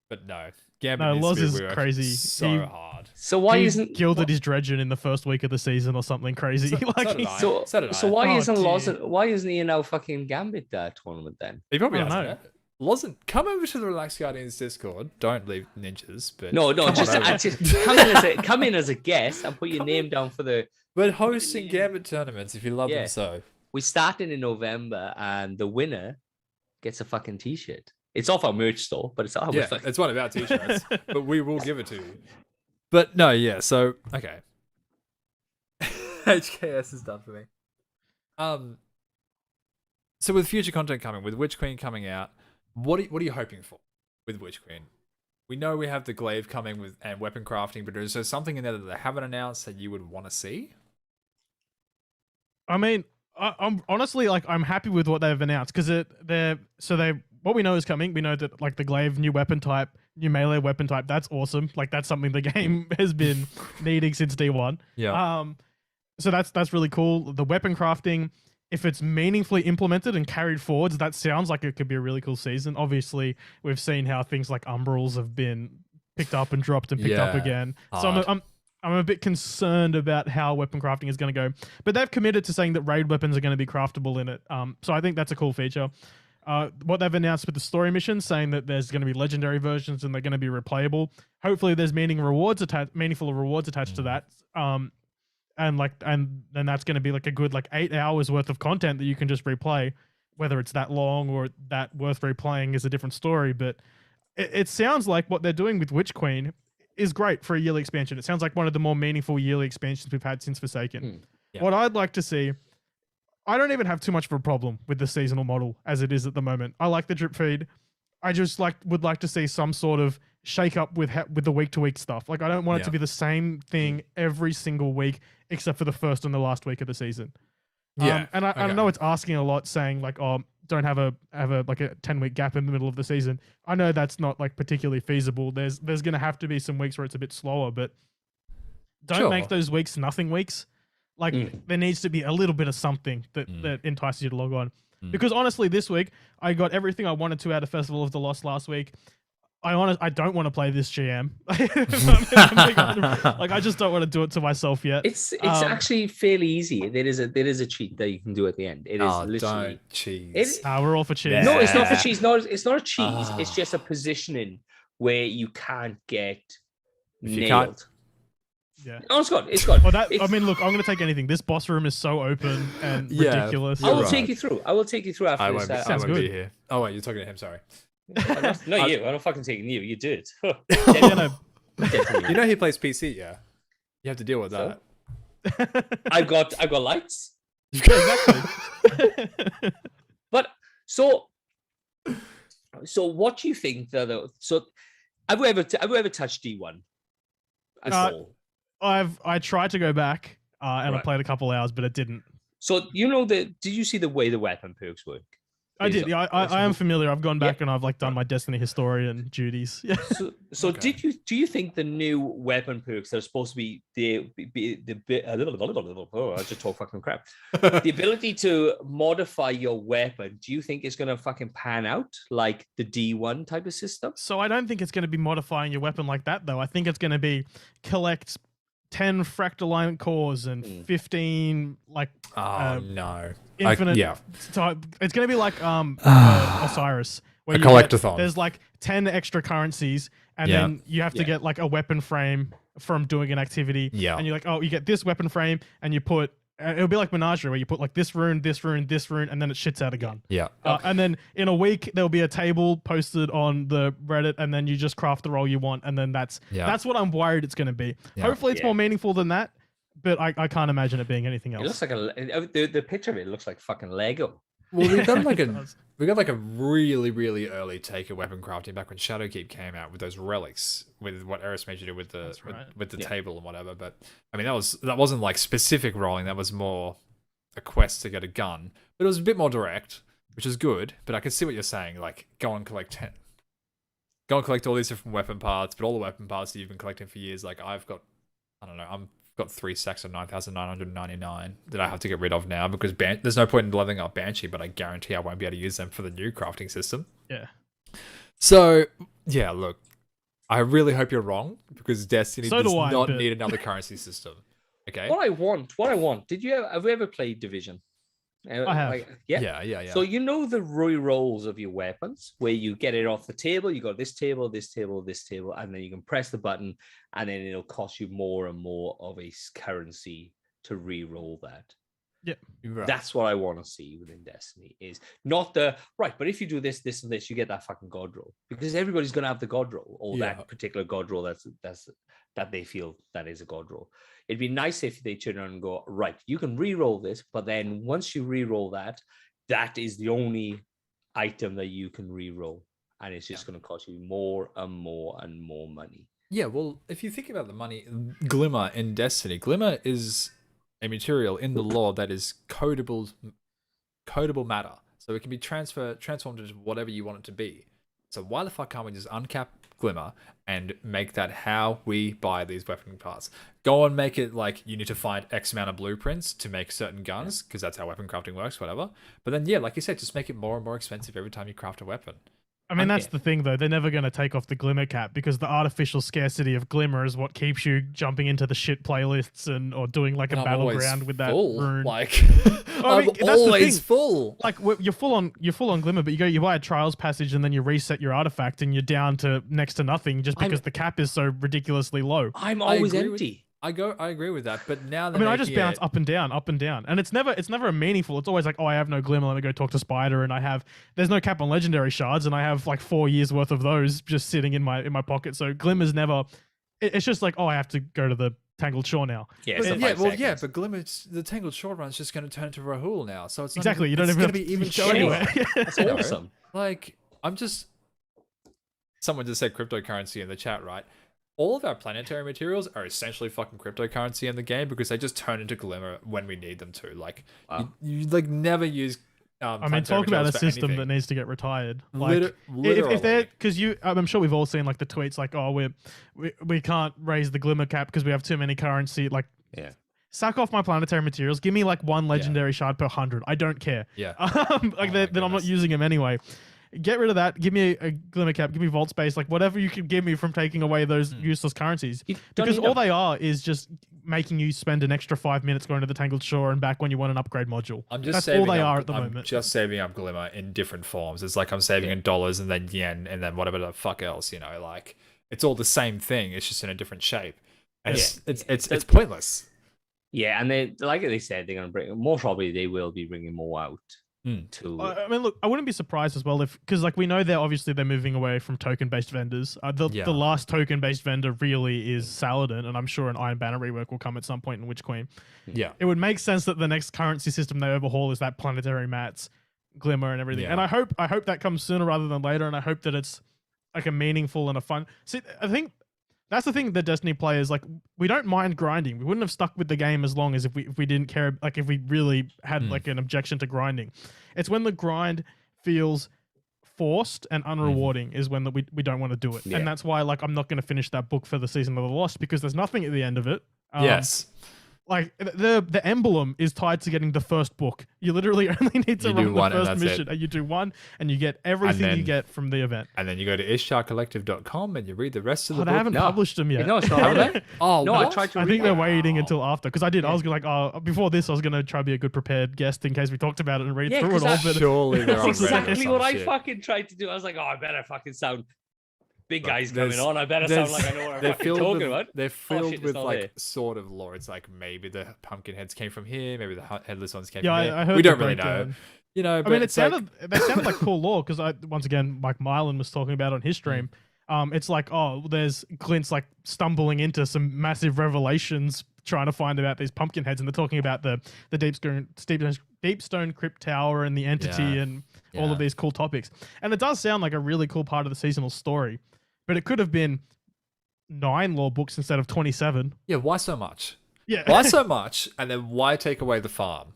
But no, Gambit Loz is crazy. So hard. So why he isn't gilded his dredgen in the first week of the season or something crazy? So why isn't he in our fucking Gambit tournament then? He probably hasn't. Loz, come over to the Relaxed Guardians Discord. Don't leave ninjas, but no, just come in as a guest and put your name down for the. But hosting Gambit tournaments if you love them so. We're starting in November, and the winner gets a fucking t-shirt. It's off our merch store, but it's it's one of our t-shirts. But we will give it to you. But no, yeah. So okay, HKS is done for me. So with future content coming, with Witch Queen coming out, what are you hoping for with Witch Queen? We know we have the glaive coming with and weapon crafting, but is there something in there that they haven't announced that you would want to see? I mean, I'm honestly like I'm happy with what they've announced because what we know is coming. We know that like the glaive, new weapon type, new melee weapon type. That's awesome. Like that's something the game has been needing since D1. Yeah. So that's really cool. The weapon crafting, if it's meaningfully implemented and carried forwards, that sounds like it could be a really cool season. Obviously, we've seen how things like umbrals have been picked up and dropped and picked up again. Hard. So I'm a bit concerned about how weapon crafting is going to go. But they've committed to saying that raid weapons are going to be craftable in it. So I think that's a cool feature. What they've announced with the story missions, saying that there's going to be legendary versions and they're going to be replayable. Hopefully, there's meaningful rewards attached to that. And then that's going to be like a good 8 hours worth of content that you can just replay. Whether it's that long or that worth replaying is a different story. But it sounds like what they're doing with Witch Queen is great for a yearly expansion. It sounds like one of the more meaningful yearly expansions we've had since Forsaken. Yeah. What I'd like to see, I don't even have too much of a problem with the seasonal model as it is at the moment. I like the drip feed. I just would like to see some sort of shake up with the week to week stuff. Like I don't want it to be the same thing every single week except for the first and the last week of the season. Yeah, and I know it's asking a lot, saying like, oh, don't have a 10-week gap in the middle of the season. I know that's not particularly feasible. There's going to have to be some weeks where it's a bit slower, but don't make those weeks nothing weeks. There needs to be a little bit of something that entices you to log on. Because honestly, this week I got everything I wanted to out of Festival of the Lost last week. I don't want to play this GM. Like I just don't want to do it to myself yet. It's actually fairly easy. There is a cheat that you can do at the end. It is literally don't cheese. We're all for cheese. No, it's not for cheese. No, it's not a cheese. It's just a positioning where you can't get nailed. Yeah. Oh, it's good. It's good. Well, I mean, look, I'm going to take anything. This boss room is so open and ridiculous. I will take you through. I will take you through after this. I won't be here. Oh wait, you're talking to him. Sorry. No, you. I'm not fucking taking you. You do it. You know he plays PC. Yeah. You have to deal with that. I've got lights. Exactly. But so what do you think though? So have we ever touched D1 at all? I tried to go back and I played a couple hours, but it didn't. So did you see the way the weapon perks work? I did. Yeah, I am familiar. I've gone back and I've like done my Destiny historian duties. Yeah. So do you think the new weapon perks are supposed to be I just talk fucking crap. The ability to modify your weapon, do you think it's gonna fucking pan out like the D1 type of system? So I don't think it's going to be modifying your weapon like that though. I think it's going to be collect 10 fractal cores and 15 like no. infinite Yeah. type. It's going to be like Osiris, where a collectathon. There's like 10 extra currencies, and then you have to get like a weapon frame from doing an activity. Yeah. And you're like, oh, you get this weapon frame, and you put it'll be like Menagerie, where you put like this rune, this rune, this rune, and then it shits out a gun. Yeah. And then in a week there'll be a table posted on the Reddit, and then you just craft the role you want, and then that's what I'm worried it's going to be. Yeah. Hopefully it's more meaningful than that, but I can't imagine it being anything else. It looks like the picture of it looks like fucking Lego. Well, we got like a really, really early take of weapon crafting back when Shadowkeep came out with those relics, with what Eris made you do with the with the table and whatever. But I mean, that wasn't like specific rolling. That was more a quest to get a gun, but it was a bit more direct, which is good. But I can see what you're saying. Like, go and collect all these different weapon parts, but all the weapon parts that you've been collecting for years. Like I've got 3 stacks of 9,999 that I have to get rid of now because there's no point in leveling up Banshee, but I guarantee I won't be able to use them for the new crafting system. Yeah. So, yeah, look, I really hope you're wrong because Destiny does not need another currency system. Okay. What I want. Have you ever played Division? I have. Yeah. So you know the re-rolls of your weapons, where you get it off the table, you got this table, this table, this table, and then you can press the button, and then it'll cost you more and more of a currency to re-roll that. Yeah, right. That's what I want to see within Destiny. Is not the right, but if you do this, this, and this, you get that fucking god roll because everybody's gonna have the god roll or that particular god roll that they feel that is a god roll. It'd be nice if they turn around and go, right, you can re-roll this, but then once you re-roll that, that is the only item that you can re-roll. And it's just going to cost you more and more and more money. Yeah, well, if you think about the money, Glimmer in Destiny, Glimmer is a material in the lore that is codable matter. So it can be transformed into whatever you want it to be. So why the fuck can't we just uncap Glimmer and make that how we buy these weapon parts? Go and make it like you need to find X amount of blueprints to make certain guns because that's how weapon crafting works, whatever. But then, yeah, like you said, just make it more and more expensive every time you craft a weapon. I mean, that's the thing, though. They're never going to take off the Glimmer cap because the artificial scarcity of Glimmer is what keeps you jumping into the shit playlists or doing like a battleground with that rune. Like, I'm always full. Like you're full on Glimmer, but you buy a Trials passage and then you reset your artifact and you're down to next to nothing just because the cap is so ridiculously low. I'm always empty. I agree with that, but now I just bounce up and down, and it's never a meaningful. It's always like, oh, I have no Glimmer, let me go talk to Spider, and there's no cap on legendary shards, and I have like 4 years worth of those just sitting in my pocket. So Glimmer's never. It's just like, oh, I have to go to the Tangled Shore now. Yeah, but Glimmer, the Tangled Shore run's just going to turn into Rahul now, so it's exactly. You don't even have to even show anywhere. That's awesome. Like, someone just said cryptocurrency in the chat, right? All of our planetary materials are essentially fucking cryptocurrency in the game because they just turn into Glimmer when we need them to. Like, you like never use. I mean, talk about a system that needs to get retired. Like, literally. if they're because I'm sure we've all seen like the tweets like, oh, we can't raise the Glimmer cap because we have too many currency. Like, suck off my planetary materials. Give me like one legendary shard per 100. I don't care. Yeah. Then I'm not using them anyway. get rid of that. Give me a glimmer cap. Give me vault space. Like whatever you can give me from taking away those useless currencies, because all they are is just making you spend an extra 5 minutes going to the Tangled Shore and back when you want an upgrade module. That's all they are at the moment. I'm just saving up glimmer in different forms. It's like I'm saving in dollars and then yen and then whatever the fuck else. You know, like it's all the same thing. It's just in a different shape. And it's pointless. Yeah, and they like they said they're gonna bring more. Probably they will be bringing more out. I mean, look, I wouldn't be surprised as well because, like, we know they're moving away from token-based vendors. The last token-based vendor really is Saladin, and I'm sure an Iron Banner rework will come at some point in Witch Queen. Yeah, it would make sense that the next currency system they overhaul is that planetary mats, glimmer, and everything. And I hope that comes sooner rather than later, and I hope that it's like a meaningful and a fun. See, I think that's the thing that Destiny players like. We don't mind grinding. We wouldn't have stuck with the game as long as if we didn't care. Like if we really had like an objection to grinding, it's when the grind feels forced and unrewarding is when we don't want to do it. And that's why like I'm not going to finish that book for the Season of the Lost because there's nothing at the end of it. Yes. Like the emblem is tied to getting the first book. You literally only need to run the first mission, and you do one, and you get everything you get from the event. And then you go to ishtarcollective.com and you read the rest of the book. They haven't published them yet. No, it's not. Have they? Oh, no, what? I tried to. I think they're waiting until after because I did. I was like, before this, I was gonna try to be a good prepared guest in case we talked about it and read through it all. But surely that's exactly what I fucking tried to do. I was like, I better fucking sound. Big guys coming on. I better sound like I know what I'm fucking talking about. They're filled with like sort of lore. It's like maybe the pumpkin heads came from here, maybe the headless ones came from here. I heard we don't really know. You know, but I mean, they sounded like cool lore because once again, Mike Mylan was talking about on his stream. It's like, there's Glint's like stumbling into some massive revelations trying to find about these pumpkin heads, and they're talking about the Deepstone Crypt Tower and the entity and all of these cool topics. And it does sound like a really cool part of the seasonal story. But it could have been 9 lore books instead of 27. Yeah, why so much? Yeah. Why so much? And then why take away the farm?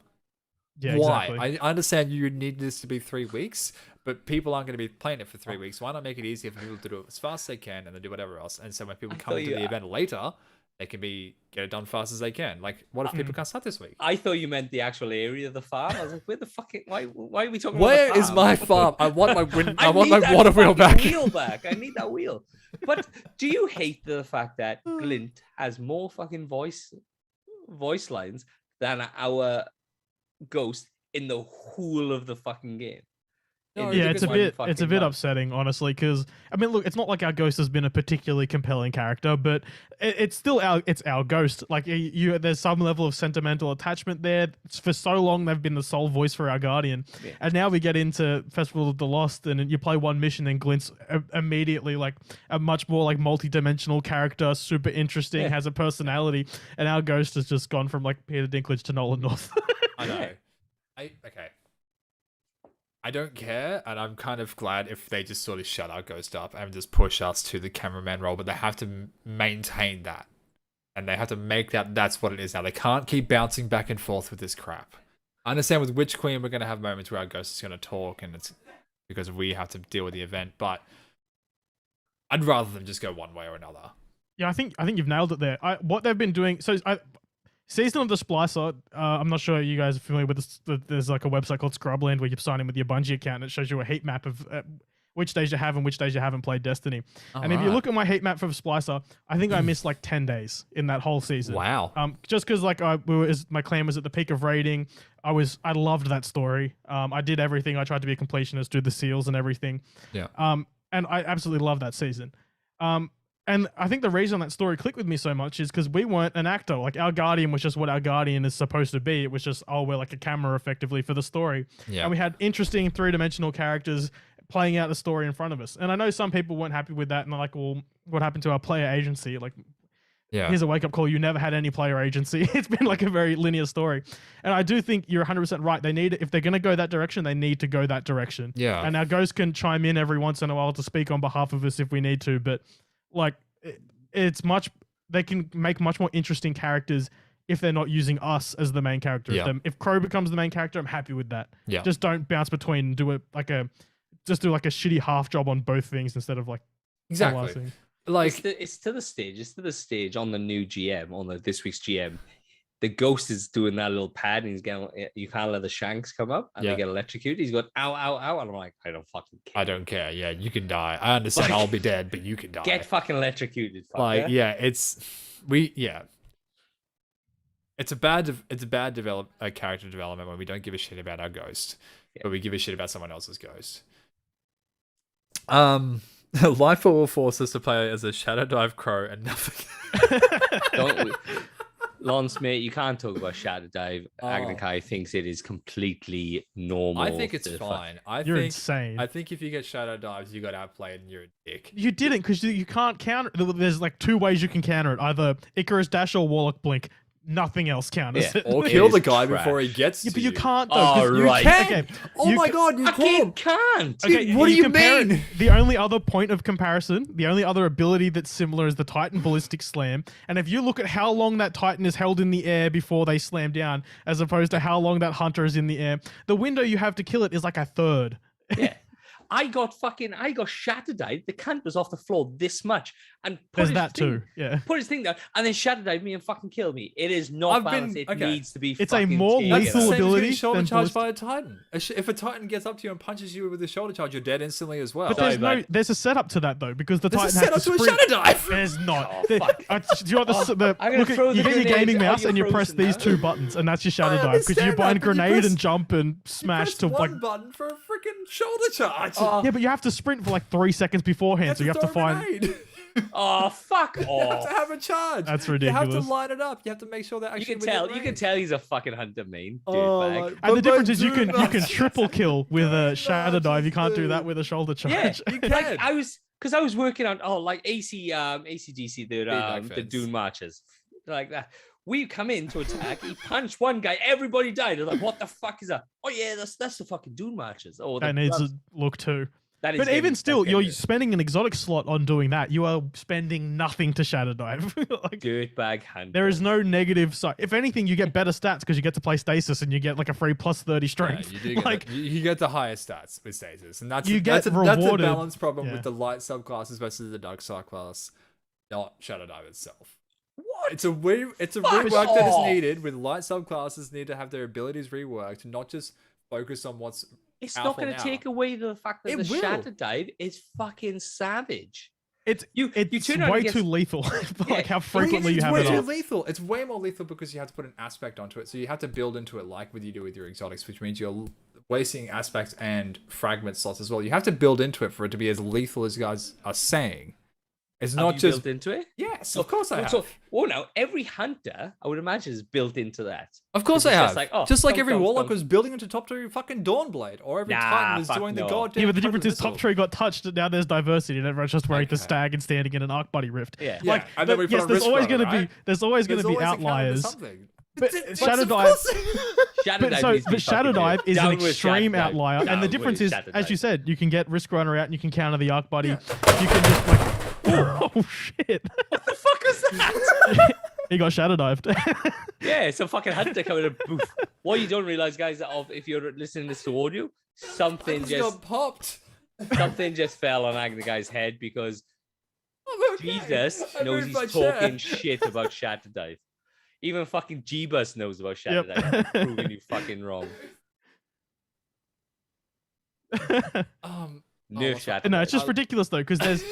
Yeah, why? exactly. I understand you need this to be 3 weeks, but people aren't going to be playing it for 3 weeks. Why not make it easier for people to do it as fast as they can and then do whatever else? And so when people come to the event later, they can get it done fast as they can. Like, what if people can't start this week? I thought you meant the actual area of the farm. I was like, where the fuck? Why are we talking Where about the farm? is my farm? I want my water wheel back. I need that wheel. But do you hate the fact that Glint has more fucking voice lines than our Ghost in the whole of the fucking game? Yeah, it's a bit upsetting, honestly, because I mean, look, it's not like our Ghost has been a particularly compelling character, but it's still our Ghost. Like, there's some level of sentimental attachment there. For so long, they've been the sole voice for our Guardian, and now we get into Festival of the Lost, and you play one mission, and Glint's immediately like a much more like multi-dimensional character, super interesting, has a personality, and our Ghost has just gone from like Peter Dinklage to Nolan North. I know. Okay. I don't care, and I'm kind of glad if they just sort of shut our Ghost up and just push us to the cameraman role, but they have to maintain that. And they have to make that's what it is now. They can't keep bouncing back and forth with this crap. I understand with Witch Queen, we're going to have moments where our Ghost is going to talk, and it's because we have to deal with the event, but I'd rather them just go one way or another. Yeah, I think you've nailed it there. What they've been doing... Season of the Splicer, I'm not sure you guys are familiar with this. There's like a website called Scrubland where you sign in with your Bungie account and it shows you a heat map of which days you have and which days you haven't played Destiny. If you look at my heat map for Splicer, I think I missed like 10 days in that whole season. Wow. Just because like my clan was at the peak of raiding. I loved that story. I did everything. I tried to be a completionist, do the seals and everything. Yeah. And I absolutely love that season. And I think the reason that story clicked with me so much is because we weren't an actor. Like, our Guardian was just what our Guardian is supposed to be. It was just, we're like a camera effectively for the story. Yeah. And we had interesting 3-dimensional characters playing out the story in front of us. And I know some people weren't happy with that. And they're like, well, what happened to our player agency? Like, here's a wake-up call. You never had any player agency. It's been like a very linear story. And I do think you're 100% right. If they're going to go that direction, they need to go that direction. Yeah. And our Ghost can chime in every once in a while to speak on behalf of us if we need to. But like, they can make much more interesting characters if they're not using us as the main character. Yeah. If Crow becomes the main character, I'm happy with that. Yeah. Just don't bounce between and do a shitty half job on both things instead of like exactly. Like it's to the stage on the new GM, on this week's GM. the ghost is doing that little pad, and he's getting, you can't let the shanks come up, and Yeah. they get electrocuted. He's going, ow, ow, ow, and I'm like, I don't fucking care. I don't care. Yeah, you can die. I understand. Like, I'll be dead, but you can die. Get fucking electrocuted. Like, Fucker. yeah, it's a bad character development when we don't give a shit about our ghost, but we give a shit about someone else's ghost. Lightfall will force us to play as a Shadow Dive Crow and nothing. Don't we? Lance, mate, you can't talk about Shadow Dive. Agnikai thinks it is completely normal. I think it's fine. You're insane. I think if you get Shadow Dives, you got outplayed and you're a dick. You didn't, because you can't counter. There's like 2 ways you can counter it: either Icarus Dash or Warlock Blink. Nothing else counters it. Or kill the guy trash. before he gets to But you you. can't though. Oh, 'cause right. You can. Okay, Oh my god, you can. Can't. Okay, What do you compare mean? The only other point of comparison, the only other ability that's similar is the Titan Ballistic Slam. And if you look at how long that Titan is held in the air before they slam down, as opposed to how long that Hunter is in the air, the window you have to kill it is like a third. Yeah. I got Shadow Dive. The cunt was off the floor this much, and There's that too. Yeah. Put his thing down, and then Shadow Dive me and fucking kill me. It is not balanced. It needs to be. It's a fucking more taken That's lethal the out. same as ability getting shoulder than charged by a Titan. If a Titan gets up to you and punches you with a shoulder charge, you're dead instantly as well. But there's a setup to that though, because the There's Titan a has to setup to a sprint. Shadow Dive. There's not. Oh, fuck. Do you want the I'm gonna look at, throw you the get your grenades gaming on mouse your and you press frozen these now. 2 buttons, and that's your Shadow I Dive, because you understand bind that, but you grenade press- and jump and smash Press to one like. button for a freaking shoulder charge. Oh, Yeah, but you have to sprint for like 3 seconds beforehand, so you have to throw a find. grenade. oh, fuck You have off. to have a charge. That's You have ridiculous. to line it up. You have to make sure that You actually. can tell he's a fucking hunter main, Oh, dirtbag. like- And But the difference is you do can not- triple kill with a Shadow Dive. You can't do that dude. with a shoulder Yeah, charge. You can. like I was working on like ACDC, Feedback the fence. Dune marches like that. We come in to attack. He punched one guy. Everybody died. I was like, "What the fuck is that?" Oh yeah, that's the fucking Dune marches. Oh, That needs a look too. that is But even getting- still, that's you're getting spending an exotic slot on doing that. You are spending nothing to Shadow Dive. Like, dirtbag hunter. there is no negative side. If anything, you get better stats because you get to play stasis and you get like a free plus 30 Yeah, strength. you do get like, you get the higher stats with stasis, and that's You get that's a rewarded. balance problem Yeah. with the light subclasses versus the dark subclass, not Shadow Dive itself. What? It's a Fuck rework that is off. needed. With light subclasses, need to have their abilities reworked, not just focus on what's. It's powerful not going now. to take away the fact that It the will. Shadow Dive is fucking savage. it's You turn on way against- too lethal. For like how Yeah, frequently you it's have way it too off. lethal. It's way more lethal because you have to put an aspect onto it. So you have to build into it like what you do with your exotics, which means you're wasting aspects and fragment slots as well. You have to build into it for it to be as lethal as you guys are saying. It's Have not you just built into it. yes, of course I have. So, well, now every hunter, I would imagine, is built into that. Of course I It's have. just like, oh, just like dunk, every dunk, warlock dunk. was building into top 2 fucking Dawnblade, or every Nah, Titan was fuck doing the no. goddamn. Yeah, but the Predator difference is top missile. tree got touched. And now there's diversity, and everyone's just wearing the Okay. stag and standing in an Arc Buddy Rift. Yeah. Yeah, Like, and then we put yes, on there's Risk always Runner, going to be right? there's always going to be There's always a counter to outliers. something. But But Shadow of Dive- course- Shadow But, Dive so, needs to be but Shadow fucking Dive is down an with extreme Shadow Dive. outlier, and Down the with difference is, Shadow as you Dive. said, you can get Risk Runner out and you can counter the Arc Buddy. You can just like, oh shit, What the fuck was that? he got Shadow Dived. Yeah, it's a fucking hunter coming and boof. What you don't realize, guys, that if you're listening to this to audio, something Titans got just popped. fell on Agni guy's head because I'm okay. Jesus I knows moved he's my chair. talking shit about Shadow Dive. Even fucking Jeebus knows about Shadow Yep. Dive, proving you fucking wrong. Nerf what's Shadow that? No, it's Dive. just ridiculous though, because there's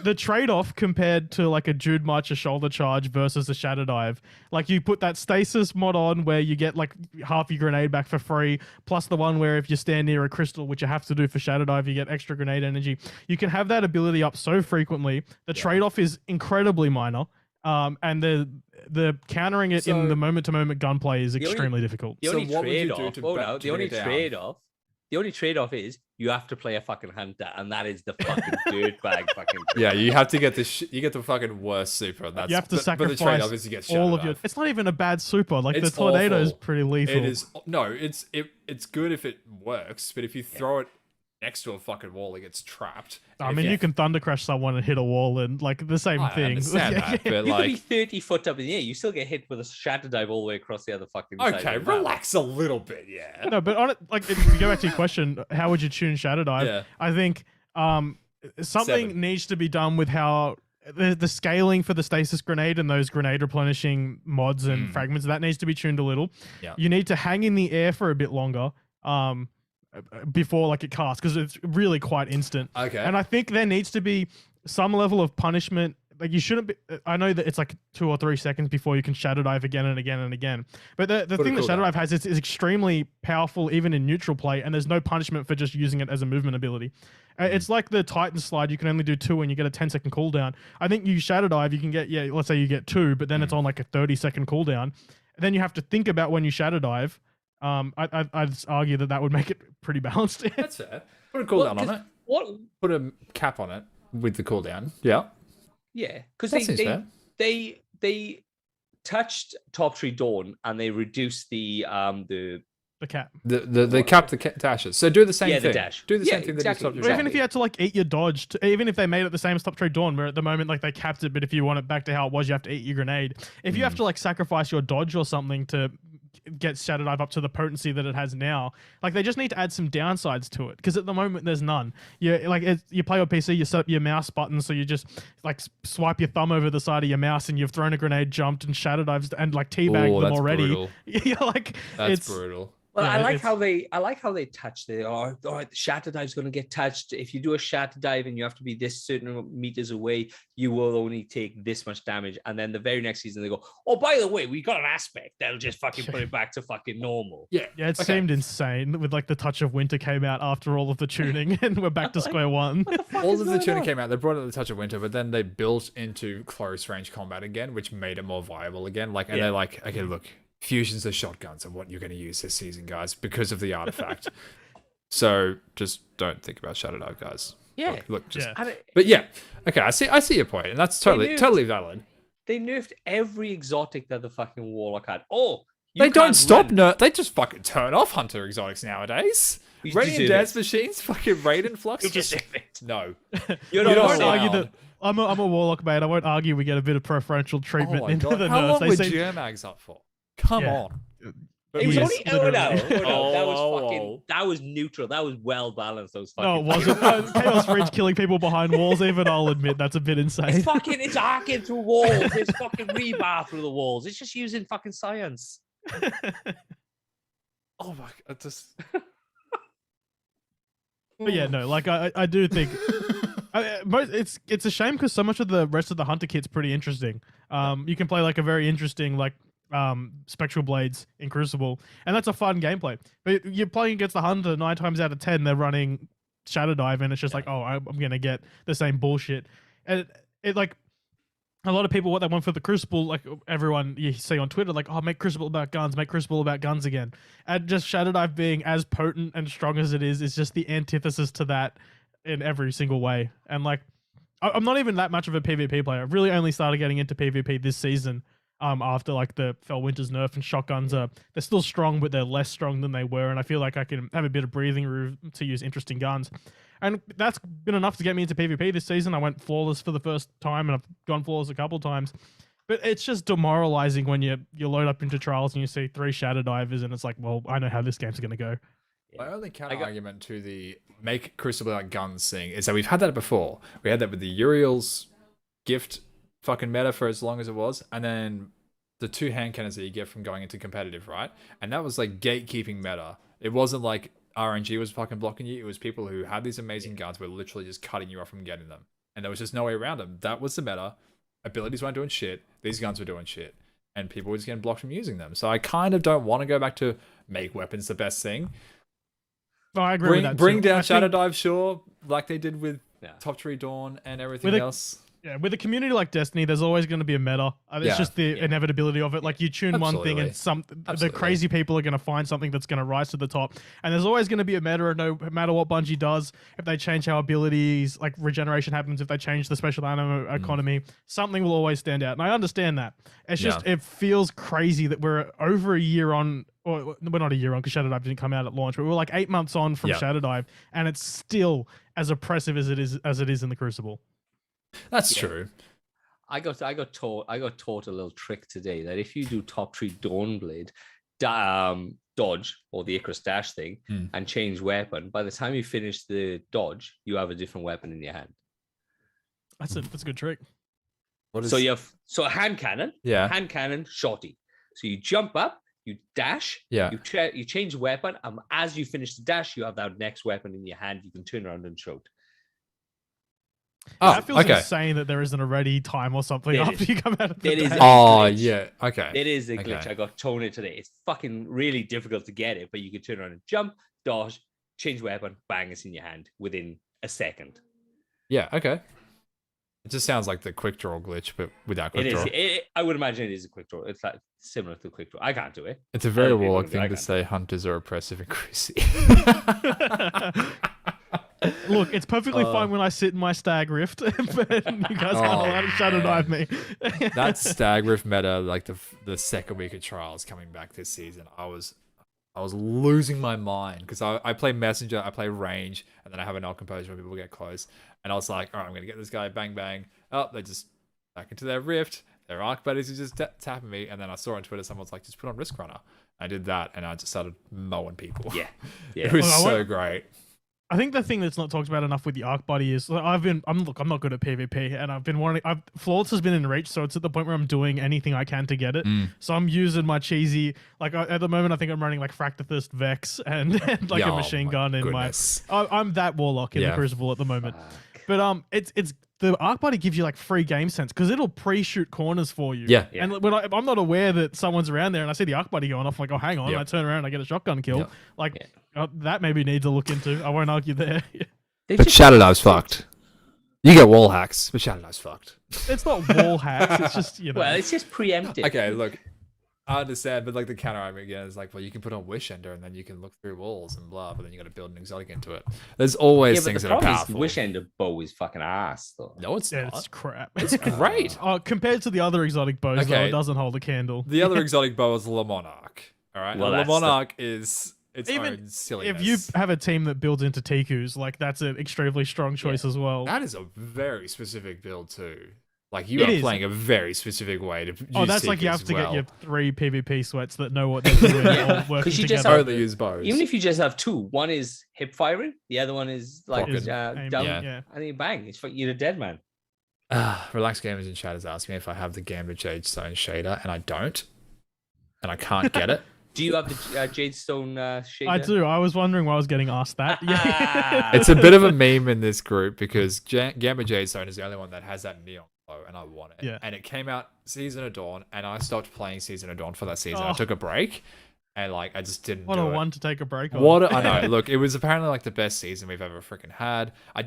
the trade-off compared to like a Jude March, a shoulder charge versus a Shadow Dive. Like you put that stasis mod on where you get like half your grenade back for free, plus the one where if you stand near a crystal, which you have to do for Shadow Dive, you get extra grenade energy. You can have that ability up so frequently. The trade-off is incredibly minor. And the countering it in So- the moment-to-moment gunplay is The only- extremely difficult. The So only what would you do trade-off, to oh ba- no, to the bring only it down? trade-off is you have to play a fucking hunter, and that is the fucking dirtbag fucking. Yeah, you have to get you get the fucking worst super. And that's You have to but the sacrifice trade-off is you get all Shadow of your. Dive. It's not even a bad super. Like It's the tornado is awful. pretty lethal. It is no, it's good if it works, but if you throw it next to a fucking wall, it gets trapped. I And mean, if you can thunder crash someone and hit a wall, and like the same I thing. understand that, but You could be like, 30 foot up in the air. You still get hit with a Shadow Dive all the way across the other fucking side. okay, of the map. relax a little bit, yeah. No, but on it, like if you go back to your question, how would you tune Shadow Dive? Yeah. I think something 7. needs to be done with how the scaling for the stasis grenade and those grenade replenishing mods and Mm. fragments, that needs to be tuned a little. Yeah. You need to hang in the air for a bit longer before like it casts, because it's really quite instant. Okay. And I think there needs to be some level of punishment. Like you shouldn't be. I know that it's like 2 or 3 seconds before you can shadow dive again and again and again. But the Put a thing that shadow cooldown. dive has is extremely powerful even in neutral play, and there's no punishment for just using it as a movement ability. It's like the Titan slide. You can only do 2 and you get a 10-second cooldown. I think you shadow dive, you can get, let's say you get 2, but then it's on like a 30-second cooldown. Then you have to think about when you shadow dive. I'd argue that would make it pretty balanced. That's fair. Put a cooldown on it. What? Put a cap on it with the cooldown. Yeah. Yeah, because That seems fair. they touched Top Tree Dawn and they reduced the cap. They cap the dashes. So do the same Yeah, thing. the dash. Do the Yeah, same thing. exactly. That Or even if you had to like eat your dodge, even if they made it the same as Top Trade Dawn, where at the moment like they capped it, but if you want it back to how it was, you have to eat your grenade. If you have to like sacrifice your dodge or something to get Shadow Dive up to the potency that it has now, like they just need to add some downsides to it, because at the moment there's none. You play on PC, you set up your mouse button, so you just like swipe your thumb over the side of your mouse and you've thrown a grenade, jumped and Shadow Dives and like teabagged them already. Brutal. You're like, That's it's brutal. Well, Yeah, I like how they touch the all right, the shatter dive's going to get touched. If you do a shatter dive and you have to be this certain meters away, you will only take this much damage. And then the very next season they go, oh, by the way, we got an aspect that'll just fucking put it back to fucking normal. Yeah. it seemed insane with like the Touch of Winter came out after all of the tuning and we're back to square one. All of the tuning came out. They brought out the Touch of Winter, but then they built into close range combat again, which made it more viable again. Like, and they're like, okay, look, fusions of shotguns are what you're going to use this season, guys, because of the artifact. So just don't think about Shadow Dive, guys. Yeah. Look, just. Yeah. But yeah, okay, I see your point, and that's totally valid. They nerfed every exotic that the fucking Warlock had. Oh, They don't stop they just fucking turn off Hunter exotics nowadays. You Radiant deserve Dance it. Machines, fucking Raid and Flux. You Just, deserve it. no. You're You not don't won't argue allowed. that I'm a Warlock, mate. I won't argue we get a bit of preferential Oh treatment my into god, the how nerfs. long They were seem- Germags up for? Come Yeah. on. It was Yes, only literally. that was Oh. fucking that was neutral. That was well balanced. Those No, fucking it wasn't. Chaos Reach killing people behind walls, even I'll admit that's a bit insane. it's arcing through walls. It's fucking rebar through the walls. It's just using fucking science. Oh my god, just. But yeah, no, like I do think it's a shame because so much of the rest of the Hunter kit's pretty interesting. You can play like a very interesting like Spectral Blades in Crucible, and that's a fun gameplay. But you're playing against the Hunter 9 times out of 10, they're running Shadow Dive, and it's just like, oh, I'm gonna get the same bullshit. And it like a lot of people, what they want for the Crucible, like everyone you see on Twitter, like, oh, make Crucible about guns, make Crucible about guns again. And just Shadow Dive being as potent and strong as it is just the antithesis to that in every single way. And like, I'm not even that much of a PvP player. I've really only started getting into PvP this season. After like the Fell Winter's nerf, and shotguns they're still strong, but they're less strong than they were. And I feel like I can have a bit of breathing room to use interesting guns. And that's been enough to get me into PvP this season. I went flawless for the first time, and I've gone flawless a couple times. But it's just demoralizing when you load up into trials and you see 3 Shadow Divers, and it's like, well, I know how this game's going to go. My only counter argument to the make Crucible like guns thing is that we've had that before. We had that with the Uriel's gift fucking meta for as long as it was, and then the 2 hand cannons that you get from going into competitive, right? And that was like gatekeeping meta. It wasn't like RNG was fucking blocking you. It was people who had these amazing guns were literally just cutting you off from getting them, and there was just no way around them. That was the meta. Abilities weren't doing shit. These guns were doing shit, and people were just getting blocked from using them. So I kind of don't want to go back to make weapons the best thing. Oh, I agree with that. Bring too. down I Shadow think- Dive, sure, like they did with Yeah. Top Tree Dawn and everything With a- else. Yeah, with a community like Destiny, there's always going to be a meta. It's Yeah. just the inevitability of it. Like you tune one thing, and Absolutely. the Absolutely. crazy people are going to find something that's going to rise to the top. And there's always going to be a meta, no matter what Bungie does. If they change how abilities, like regeneration happens, if they change the special ammo economy, something will always stand out. And I understand that. It's just it feels crazy that we're over a year on. Or we're not a year on because Shadow Dive didn't come out at launch, but we're like 8 months on from Shadow Dive, and it's still as oppressive as it is in the Crucible. That's true. I got taught a little trick today that if you do Top Tree Dawnblade, dodge or the Icarus dash thing and change weapon, by the time you finish the dodge, you have a different weapon in your hand. That's a good trick. What is? So you have a hand cannon, shorty. So you jump up, you dash, Yeah. you change weapon, and as you finish the dash, you have that next weapon in your hand. You can turn around and shoot. Oh, that feels okay. insane that there isn't a ready time or something It after is. you come out of the It is dash. a Oh, glitch. yeah. Okay. It is a glitch. Okay. I got told it today. It's fucking really difficult to get it, but you can turn around and jump, dodge, change weapon, bang, it's in your hand within a second. Yeah. Okay. It just sounds like the quick draw glitch, but without quick It draw. is. I would imagine it is a quick draw. It's like similar to a quick draw. I can't do it. It's a very Other people warlock can do it. thing I to can't say hunters are oppressive and greasy. Look, it's perfectly fine when I sit in my stag rift, but you guys aren't allowed to shadow dive me. That stag rift meta, like the second week of trials coming back this season, I was losing my mind because I play messenger, I play range, and then I have an alt composure when people get close, and I was like, all right, I'm gonna get this guy, bang bang. Oh, they just back into their rift. Their arc buddies are just tapping me, and then I saw on Twitter someone was like, just put on Risk Runner. I did that, and I just started mowing people. Yeah. It was Well, so great. I think the thing that's not talked about enough with the arc buddy is like, I'm not good at PvP, and I've been wanting. Flawless has been in reach, so it's at the point where I'm doing anything I can to get it. So I'm using my cheesy, like at the moment I think I'm running like Fractathist Vex and like a machine gun in goodness. I'm that warlock in the Crucible at the moment. But it's the arc buddy gives you like free game sense because it'll pre-shoot corners for you. Yeah. And when I'm not aware that someone's around there and I see the arc buddy going off, I'm like, oh, hang on. Yeah. I turn around and I get a shotgun kill. Yeah. Like that maybe needs a look into. I won't argue there. But Shadow Dive's fucked. You get wall hacks, but Shadow Dive's fucked. It's not wall hacks. It's just, you know. Well, it's just preemptive. Okay, look, I understand, but like the counter argument again is like, well, you can put on Wish Ender and then you can look through walls and blah, but then you got to build an exotic into it. There's always things that are powerful. Wish Ender bow is fucking ass though. No, it's Yeah, not. it's crap. It's great. Compared to the other exotic bows, though, Okay. it doesn't hold a candle. The other exotic bow is Le Monarch. All right, Well, Le that's Monarch is its Even own silliness. If you have a team that builds into Tikus, like that's an extremely strong choice as well. That is a very specific build too. Like you It are is. playing a very specific way to use That's like you Tikus have to well. get your 3 PvP sweats that know what they're doing all working 'Cause you together. just have- only use bows. Even if you just have two, one is hip firing, the other one is like Rocket. Aim, down, yeah. and then bang, you're a dead man. Relaxed Gamers in chat is asking me if I have the Gambit Jadestone shader, and I don't, and I can't get it. Do you have the Jadestone shader? I do. I was wondering why I was getting asked that. Yeah. It's a bit of a meme in this group because Gambit Jadestone is the only one that has that neon glow, and I want it. Yeah. And it came out Season of Dawn, and I stopped playing Season of Dawn for that season. I Oh. took a break, and like I just didn't. What do a it. one to take a break on. I know. Look, it was apparently like the best season we've ever freaking had. I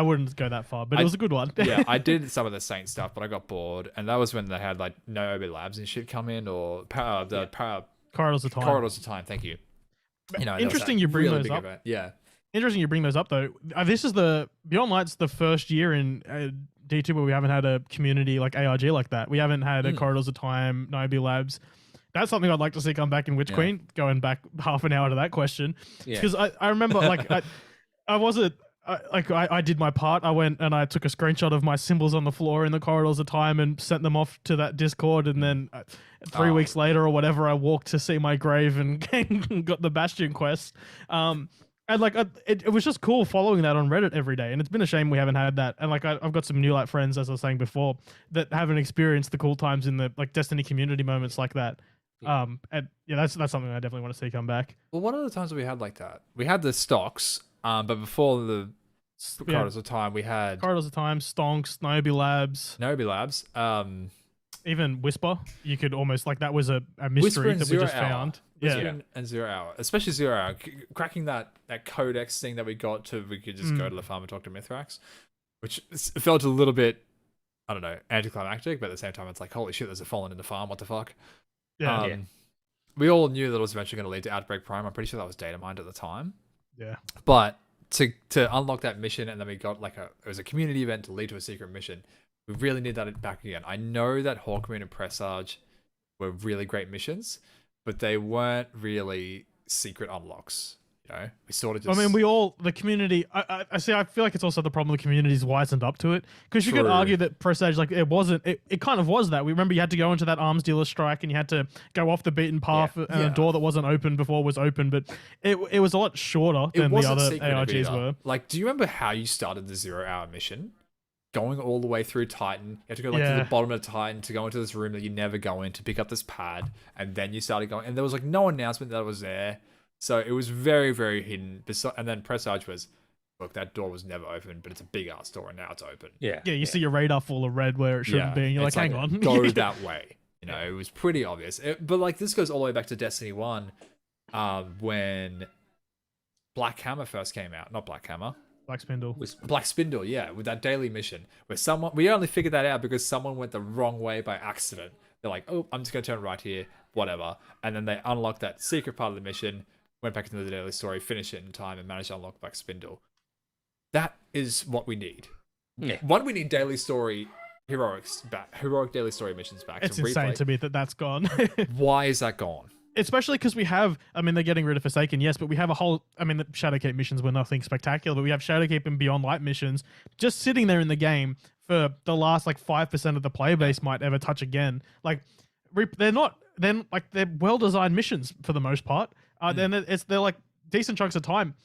wouldn't go that far, but it was a good one. Yeah, I did some of the Saint stuff, but I got bored, and that was when they had like Niobe Labs and shit come in, or Corridors of Time. Corridors of Time. Thank you. You know, that was Interesting that you bring really those big up. event. Yeah. Interesting you bring those up though. This is the Beyond Light's the first year in D2 where we haven't had a community like ARG like that. We haven't had a Corridors of Time, Niobe Labs. That's something I'd like to see come back in Witch Queen. Going back half an hour to that question, because I remember like I wasn't. I did my part. I went and I took a screenshot of my symbols on the floor in the Corridors of Time and sent them off to that Discord. And then 3 weeks later or whatever, I walked to see my grave and got the Bastion quest. And like it was just cool following that on Reddit every day. And it's been a shame we haven't had that. And like I've got some New Light friends, as I was saying before, that haven't experienced the cool times in the like Destiny community moments like that. And yeah, that's something I definitely want to see come back. Well, one of the times we had like that, we had the stocks, but before the Corridors of Time, we had Corridors of Time, Stonks, Niobe Labs, Niobe Labs. even Whisper. You could almost like that was a mystery that we just found. Whisper and 0 Hour, especially 0 Hour, cracking that codex thing that we got to, we could just go to the farm and talk to Mithrax, which felt a little bit, I don't know, anticlimactic, but at the same time, it's like, holy shit, there's a fallen in the farm. What the fuck? Yeah. We all knew that it was eventually going to lead to Outbreak Prime. I'm pretty sure that was data mined at the time. Yeah. But to unlock that mission, and then we got like it was a community event to lead to a secret mission. We really need that back again. I know that Hawkmoon and Presage were really great missions, but they weren't really secret unlocks. You know, we sort of just. I mean, the community. I see. I feel like it's also the problem. The community's wisened up to it because you could True. argue that Presage, like it wasn't. It kind of was that. We remember you had to go into that arms dealer strike and you had to go off the beaten path, and a door that wasn't open before was open. But it was a lot shorter than the other ARGs were. Like, do you remember how you started the 0 Hour mission? going all the way through Titan. You have to go like to Yeah. the bottom of Titan to go into this room that you never go in to pick up this pad, and then you started going. And there was like no announcement that it was there, so it was very, very hidden. And then Presage was, look, that door was never open, but it's a big ass door, and now it's open. Yeah. Yeah, you see your radar full of red where it shouldn't be, and you're like, it's hang on. go that way. You know, it was pretty obvious. But like this goes all the way back to Destiny 1, when Black Hammer first came out. Not Black Hammer. Black Spindle. Black Spindle, yeah, with that daily mission where we only figured that out because someone went the wrong way by accident. They're like, oh, I'm just gonna turn right here, whatever, and then they unlocked that secret part of the mission, went back into the daily story, finished it in time, and managed to unlock Black Spindle. That is what we need. Yeah. One, we need daily story heroics back, heroic daily story missions back. It's to insane replay. to me that that's gone. Why is that gone? Especially because we have, I mean, they're getting rid of Forsaken, yes, but we have a whole, I mean, the Shadowkeep missions were nothing spectacular, but we have Shadowkeep and Beyond Light missions just sitting there in the game for the last like 5% of the player base might ever touch again. Like, they're well-designed missions for the most part. Then they're like decent chunks of time.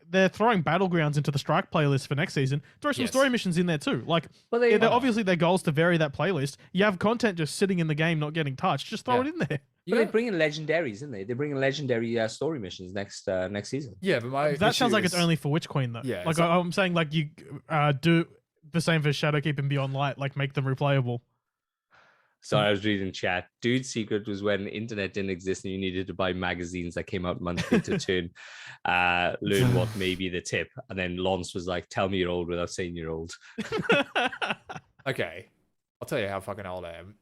They're throwing Battlegrounds into the Strike playlist for next season. Throw some story missions in there too. Like, they're obviously their goals to vary that playlist. You have content just sitting in the game, not getting touched. Just throw it in there. But they bring in legendaries, isn't they? They bring in legendary story missions next season. Yeah, but that sounds like it's only for Witch Queen though. Yeah, like I'm saying, like you do the same for Shadowkeep and Beyond Light, like make them replayable. So I was reading chat. Dude's secret was when the internet didn't exist and you needed to buy magazines that came out monthly to learn what may be the tip. And then Lance was like, "Tell me you're old without saying you're old." Okay, I'll tell you how fucking old I am.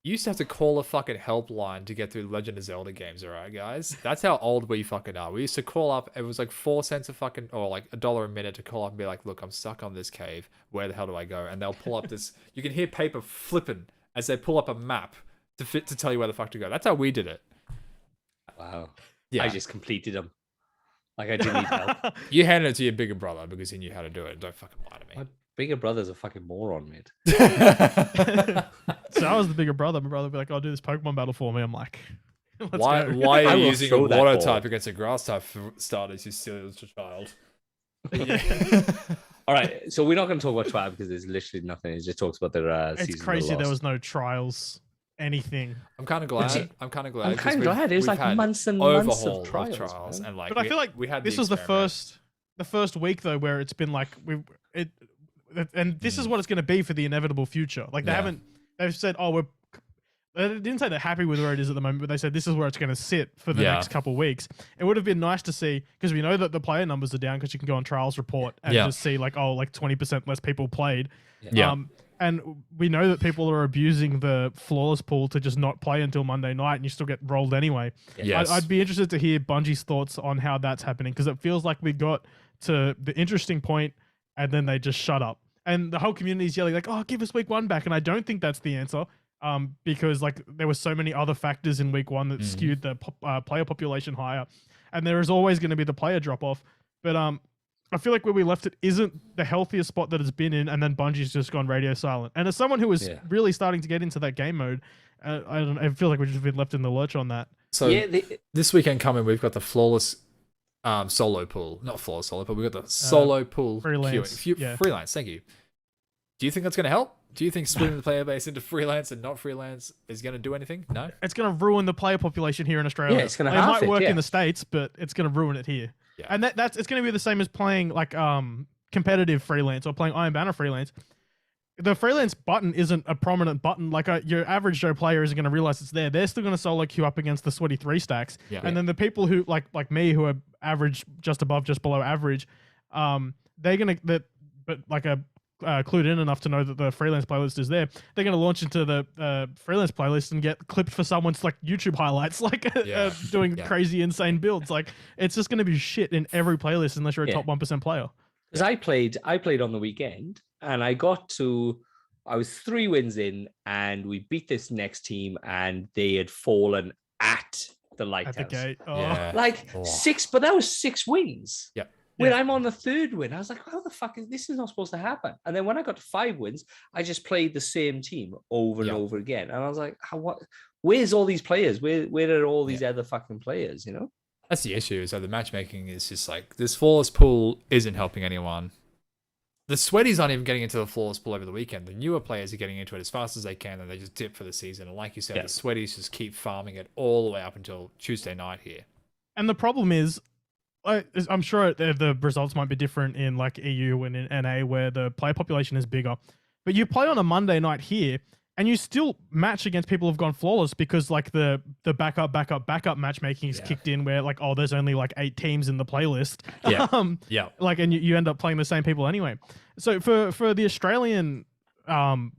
You used to have to call a fucking helpline to get through Legend of Zelda games, alright, guys? That's how old we fucking are. We used to call up, it was like 4 cents a fucking, or like $1 a minute to call up and be like, look, I'm stuck on this cave. Where the hell do I go? And they'll pull up this, you can hear paper flipping as they pull up a map to tell you where the fuck to go. That's how we did it. Wow. Yeah. I just completed them. Like I didn't need help. You handed it to your bigger brother because he knew how to do it. Don't fucking lie to me. My bigger brother's a fucking moron, mate. So I was the bigger brother. My brother would be like, "I'll do this Pokemon battle for me." I'm like, why go. are I you will using a throw that water ball. type against a grass type for starters, you silly little child? All right, so we're not going to talk about trial because there's literally nothing. It just talks about their season. It's crazy there was no trials, anything. I'm kind of glad. I'm kind of glad. I'm 'cause kind of glad. It was we've like had months and months overhaul of trials. Man. and like. But I feel like we had this was the first week though where it's been like and this is what it's going to be for the inevitable future. Like they've said, oh, they didn't say they're happy with where it is at the moment, but they said this is where it's going to sit for the next couple of weeks. It would have been nice to see, because we know that the player numbers are down, because you can go on trials report and just see like 20% less people played. Yeah. And we know that people are abusing the flawless pool to just not play until Monday night, and you still get rolled anyway. Yes. I'd be interested to hear Bungie's thoughts on how that's happening, because it feels like we got to the interesting point and then they just shut up. And the whole community is yelling like, "Oh, give us week 1 back," and I don't think that's the answer. Because like there were so many other factors in week 1 that skewed the player population higher, and there is always going to be the player drop off. But I feel like where we left it isn't the healthiest spot that it's been in, and then Bungie's just gone radio silent. And as someone who was really starting to get into that game mode, I feel like we've just been left in the lurch on that. So this weekend coming, we've got the flawless solo pool, not flawless solo pool. We've got the solo pool freelance. Freelance. Thank you. Do you think that's going to help? Do you think splitting the player base into freelance and not freelance is going to do anything? No. It's going to ruin the player population here in Australia. Yeah, it's going to It half might it, work in the States, but it's going to ruin it here. Yeah. And it's going to be the same as playing like competitive freelance or playing Iron Banner freelance. The freelance button isn't a prominent button. Like your average Joe player isn't going to realize it's there. They're still going to solo queue up against the sweaty 3 stacks. Yeah. And then the people who like me, who are average, just above, just below average, they're going to clued in enough to know that the freelance playlist is there. They're going to launch into the freelance playlist and get clipped for someone's like YouTube highlights, like doing crazy, insane builds. Like it's just going to be shit in every playlist unless you're a top 1% player. Because I played on the weekend, and I was 3 wins in, and we beat this next team, and they had fallen at the lighthouse. At the gate. Oh. Yeah. 6, but that was 6 wins. Yep. When I'm on the 3rd win, I was like, how the fuck is this? Is not supposed to happen. And then when I got to 5 wins, I just played the same team over and over again. And I was like, where's all these players? Where are all these other fucking players, you know? That's the issue. So the matchmaking is just like, this flawless pool isn't helping anyone. the sweaties aren't even getting into the flawless pool over the weekend. The newer players are getting into it as fast as they can, and they just dip for the season. And like you said, Yeah. the sweaties just keep farming it all the way up until Tuesday night here. And the problem is, I'm sure the results might be different in like EU and in NA where the player population is bigger. But you play on a Monday night here, and you still match against people who've gone flawless because like the backup matchmaking is kicked in where like, oh, there's only like 8 teams in the playlist. Yeah. Like, and you end up playing the same people anyway. So for the Australian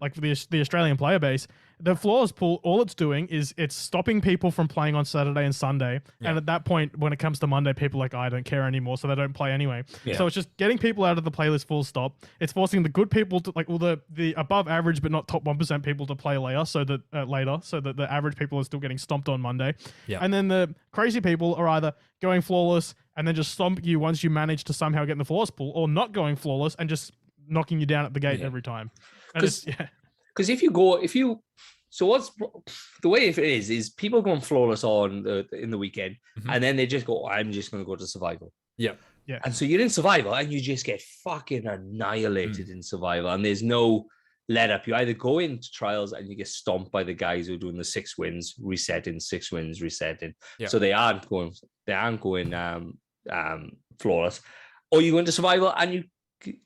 like for the Australian player base, the flawless pool, all it's doing is it's stopping people from playing on Saturday and Sunday. Yeah. And at that point, when it comes to Monday, people are like, I don't care anymore, so they don't play anyway. Yeah. So it's just getting people out of the playlist full stop. It's forcing the good people to like, well, the above average but not top 1% people to play later, so that the average people are still getting stomped on Monday. Yeah. And then the crazy people are either going flawless and then just stomp you once you manage to somehow get in the flawless pool, or not going flawless and just knocking you down at the gate every time. Because so what's the way it is people going flawless in the weekend, and then they just go, I'm just going to go to survival. Yeah. And so you're in survival and you just get fucking annihilated in survival, and there's no let up. You either go into trials and you get stomped by the guys who are doing the 6 wins, resetting, 6 wins, resetting. Yeah. So they aren't going flawless, or you go into survival and you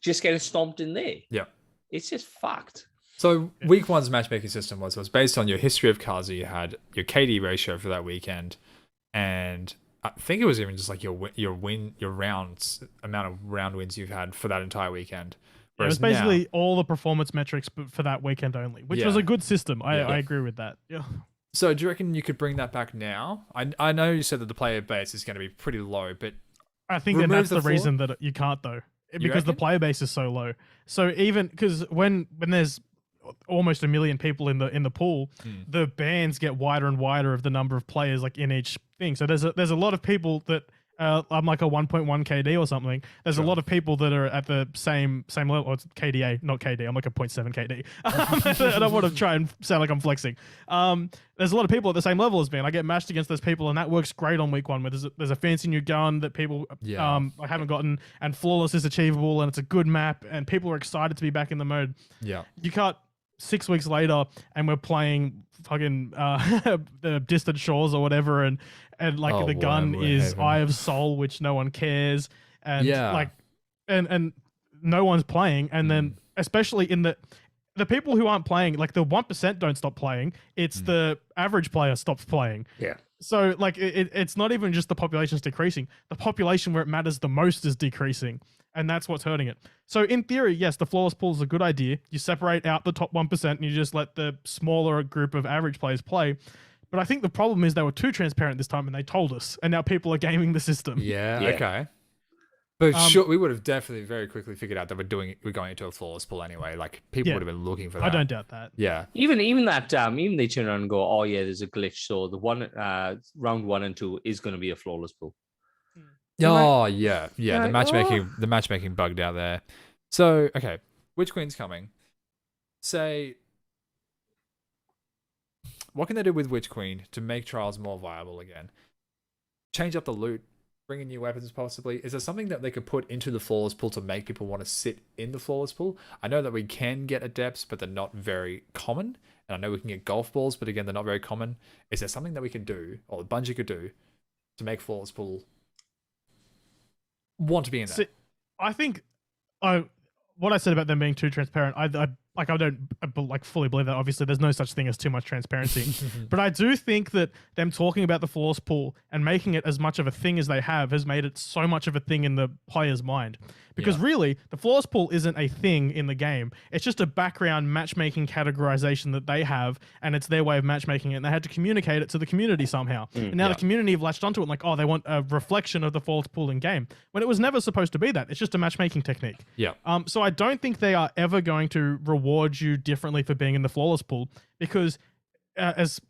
just getting stomped in there. Yeah. It's just fucked. So week one's matchmaking system was based on your history of cards that you had, your KD ratio for that weekend, and I think it was even just like your rounds, amount of round wins you've had for that entire weekend. It was basically all the performance metrics for that weekend only, which was a good system. I agree with that. Yeah. So do you reckon you could bring that back now? I know you said that the player base is going to be pretty low, but I think that's the reason that you can't though, because the player base is so low. So even because when there's almost 1 million people in the pool, the bands get wider and wider of the number of players like in each thing. So there's a lot of people that I'm like a 1.1 KD or something. There's a lot of people that are at the same level. Oh, it's KDA, not KD. I'm like a 0.7 KD. I don't want to try and sound like I'm flexing. There's a lot of people at the same level as me, and I get matched against those people, and that works great on week one. Where there's a fancy new gun that people I haven't gotten, and flawless is achievable, and it's a good map, and people are excited to be back in the mode. Yeah, you can't. 6 weeks later, and we're playing fucking the Distant Shores or whatever, and like the gun is Eye of Soul, which no one cares, and like and no one's playing, and then especially in the people who aren't playing, like the 1% don't stop playing, it's the average player stops playing. Yeah. So like it's not even just the population's decreasing, the population where it matters the most is decreasing. And that's what's hurting it. So in theory, yes, the flawless pool is a good idea. You separate out the top 1% and you just let the smaller group of average players play. But I think the problem is they were too transparent this time and they told us. And now people are gaming the system. Yeah. Okay. But sure, we would have definitely very quickly figured out that we're going into a flawless pool anyway. Like people would have been looking for that. I don't doubt that. Yeah. Even that even they turn around and go, oh yeah, there's a glitch. So the round 1 and 2 is going to be a flawless pool. Oh yeah. The matchmaking bugged out there. So okay, Witch Queen's coming. Say, what can they do with Witch Queen to make trials more viable again? Change up the loot, bring in new weapons possibly. Is there something that they could put into the flawless pool to make people want to sit in the flawless pool? I know that we can get adepts, but they're not very common. And I know we can get golf balls, but again, they're not very common. Is there something that we can do, or Bungie could do, to make flawless pool want to be in there? See, I think what I said about them being too transparent, I don't fully believe that. Obviously, there's no such thing as too much transparency. But I do think that them talking about the flawless pool and making it as much of a thing as they have has made it so much of a thing in the player's mind. Because really, the flawless pool isn't a thing in the game. It's just a background matchmaking categorization that they have, and it's their way of matchmaking it, and they had to communicate it to the community somehow. And now the community have latched onto it, like, oh, they want a reflection of the flawless pool in game, when it was never supposed to be that. It's just a matchmaking technique. Yeah. So I don't think they are ever going to reward you differently for being in the flawless pool, because as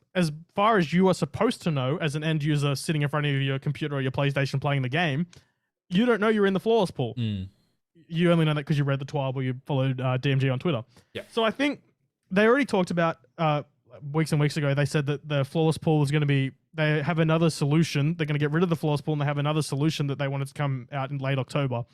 far as you are supposed to know as an end user sitting in front of your computer or your PlayStation playing the game, you don't know you're in the flawless pool. You only know that because you read the TWAB or you followed DMG on Twitter. Yeah. So I think they already talked about weeks and weeks ago. They said that the flawless pool is going to be. They have another solution. They're going to get rid of the flawless pool, and they have another solution that they wanted to come out in late October.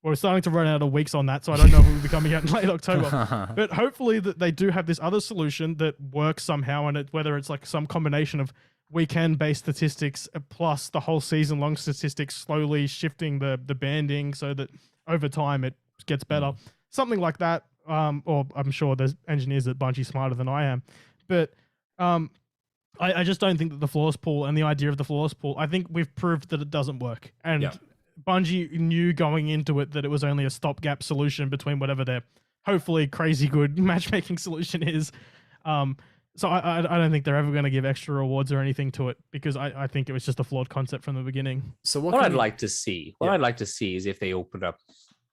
we're starting to run out of weeks on that, so I don't know if it will be coming out in late October. But hopefully that they do have this other solution that works somehow, and whether it's like some combination of weekend-based statistics plus the whole season-long statistics, slowly shifting the banding so that over time it gets better. Something like that. Or I'm sure there's engineers at Bungie smarter than I am. But I just don't think that the flawless pool and the idea of the flawless pool, I think we've proved that it doesn't work. And Bungie knew going into it that it was only a stopgap solution between whatever their hopefully crazy good matchmaking solution is. So I don't think they're ever going to give extra rewards or anything to it, because I think it was just a flawed concept from the beginning. So what I'd like to see is if they open up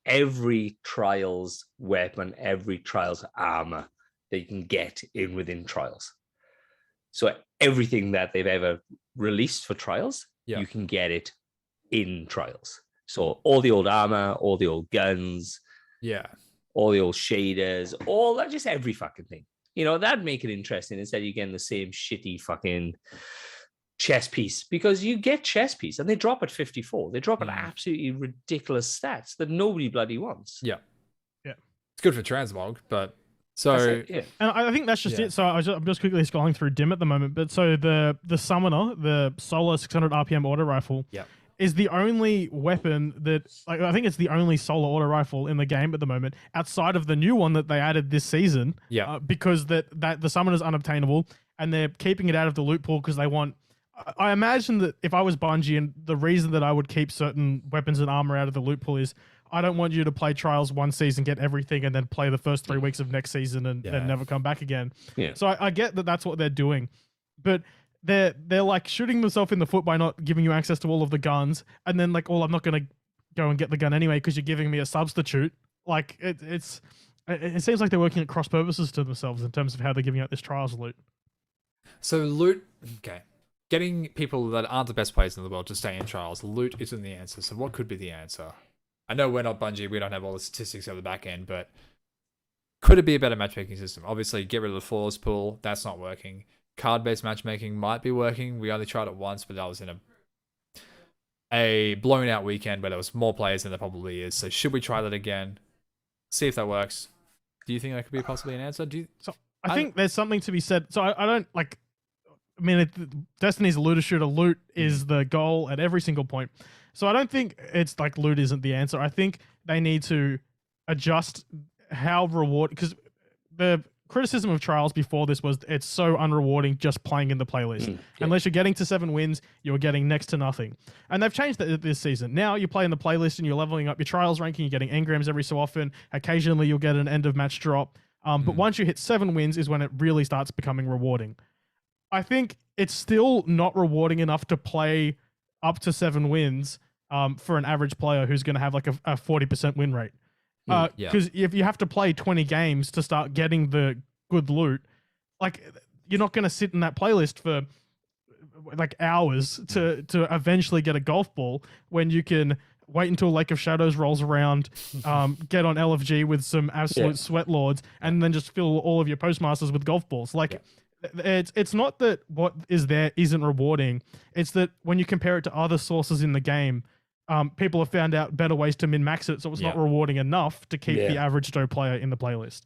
every Trials weapon, every Trials armor that you can get in within Trials. So everything that they've ever released for Trials, you can get it in Trials. So all the old armor, all the old guns, all the old shaders, all that, just every fucking thing. You know, that'd make it interesting instead of you getting the same shitty fucking chess piece, because you get chess piece and they drop at 54. They drop at absolutely ridiculous stats that nobody bloody wants. Yeah. It's good for transmog, but so and I think that's just it. So I'm just quickly scrolling through Dim at the moment, but so the Summoner, the Solar 600 RPM auto rifle, is the only weapon that, like, I think it's the only solar auto rifle in the game at the moment, outside of the new one that they added this season. Because that the Summoner is unobtainable, and they're keeping it out of the loot pool because they want. I imagine that if I was Bungie, and the reason that I would keep certain weapons and armor out of the loot pool is, I don't want you to play Trials one season, get everything, and then play the first 3 weeks of next season and never come back again. So I get that that's what they're doing, but they're like shooting themselves in the foot by not giving you access to all of the guns, and then like, I'm not going to go and get the gun anyway because you're giving me a substitute. Like it seems like they're working at cross purposes to themselves in terms of how they're giving out this Trials loot. So loot, getting people that aren't the best players in the world to stay in Trials, loot isn't the answer. So what could be the answer? I know we're not Bungie, we don't have all the statistics at the back end, but could it be a better matchmaking system? Obviously, get rid of the flawless pool. That's not working. Card-based matchmaking might be working. We only tried it once, but that was in a blown-out weekend where there was more players than there probably is. So should we try that again? See if that works. Do you think that could be possibly an answer? I think there's something to be said. So I don't like. I mean, Destiny's a looter shooter. Loot is the goal at every single point. So I don't think it's like loot isn't the answer. I think they need to adjust how because the criticism of Trials before this was it's so unrewarding just playing in the playlist. Unless you're getting to 7 wins, you're getting next to nothing. And they've changed that this season. Now you play in the playlist and you're leveling up your Trials ranking, you're getting engrams every so often. Occasionally you'll get an end of match drop. But once you hit 7 wins is when it really starts becoming rewarding. I think it's still not rewarding enough to play up to 7 wins for an average player who's going to have like a 40% win rate. Because if you have to play 20 games to start getting the good loot, like you're not going to sit in that playlist for like hours to eventually get a golf ball when you can wait until Lake of Shadows rolls around, get on LFG with some absolute sweat lords, and then just fill all of your postmasters with golf balls. Like it's not that what is there isn't rewarding. It's that when you compare it to other sources in the game, people have found out better ways to min-max it, so it's not rewarding enough to keep the average Joe player in the playlist.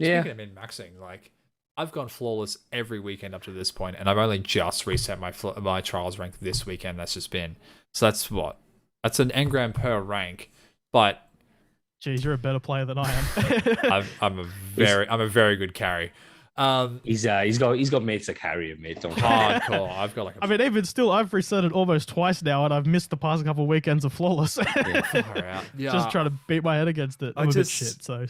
Speaking of min-maxing, like I've gone flawless every weekend up to this point, and I've only just reset my Trials rank this weekend. That's just been that's an engram per rank, but geez, you're a better player than I am. I'm a very good carry. He's got mates that carry him, mate. Don't hardcore. I've got like I mean, even still, I've reset it almost twice now, and I've missed the past couple of weekends of flawless. Just trying to beat my head against it. I'm a bit shit. So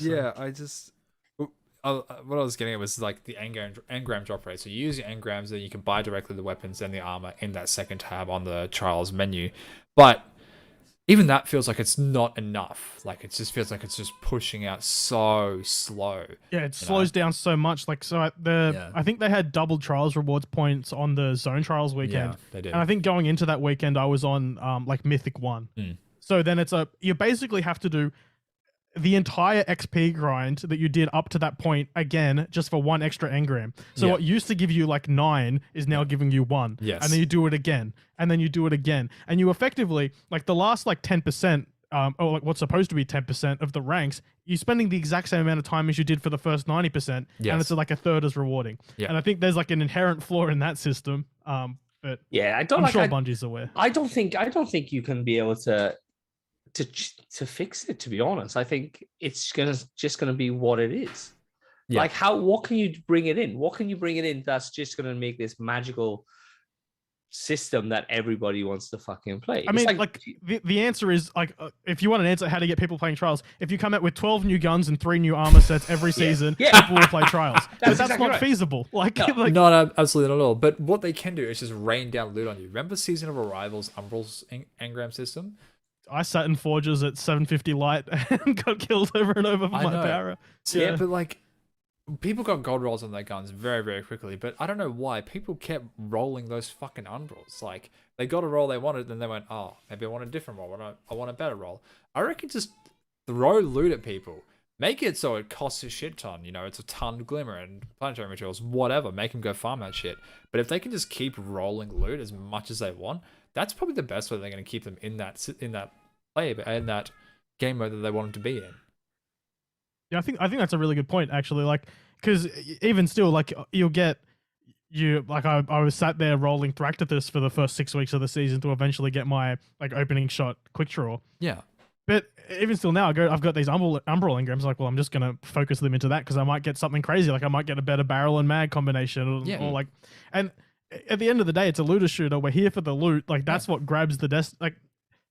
what I was getting at was like the engram drop rate. So you use your engrams, then you can buy directly the weapons and the armor in that second tab on the Trials menu. But even that feels like it's not enough. Like it just feels like it's just pushing out so slow. Yeah, it slows down so much. Like I think they had double Trials rewards points on the Zone Trials weekend. Yeah, they did. And I think going into that weekend, I was on like Mythic 1. So then you basically have to do the entire XP grind that you did up to that point again, just for 1 extra engram. So what used to give you like 9 is now giving you 1. Yes. And then you do it again, and then you do it again, and you effectively like the last like 10% or like what's supposed to be 10% of the ranks, you're spending the exact same amount of time as you did for the first 90%, and it's like a third as rewarding. Yeah. And I think there's like an inherent flaw in that system. But yeah, I don't I'm like. sure Bungie's aware. I don't think you can be able to fix it. To be honest, I think it's just gonna be what it is. Yeah. Like what can you bring it in? What can you bring it in that's just gonna make this magical system that everybody wants to fucking play? I mean, like the answer is like, if you want an answer how to get people playing Trials, if you come out with 12 new guns and 3 new armor sets every season, people will play Trials. But that's exactly not right. feasible. Like, not absolutely not at all. But what they can do is just rain down loot on you. Remember Season of Arrival's Umbral's engram system? I sat in Forges at 750 light and got killed over and over for my power. So, yeah, but like, people got gold rolls on their guns very, very quickly, but I don't know why people kept rolling those fucking Umbrals. Like, they got a roll they wanted, then they went, oh, maybe I want a different roll. I want a better roll. I reckon just throw loot at people. Make it so it costs a shit ton. You know, it's a ton of glimmer and planetary materials, whatever. Make them go farm that shit. But if they can just keep rolling loot as much as they want, that's probably the best way they're going to keep them in that play, in that game mode that they want them to be in. Yeah, I think that's a really good point, actually. Like, because even still, like, I was sat there rolling Thractithus for the first 6 weeks of the season to eventually get my like opening shot quick draw. Yeah. But even still now, I've got these Umbral engrams. Like, well, I'm just gonna focus them into that because I might get something crazy. Like, I might get a better barrel and mag combination, or like, and at the end of the day, it's a looter shooter. We're here for the loot. Like, that's what grabs the like.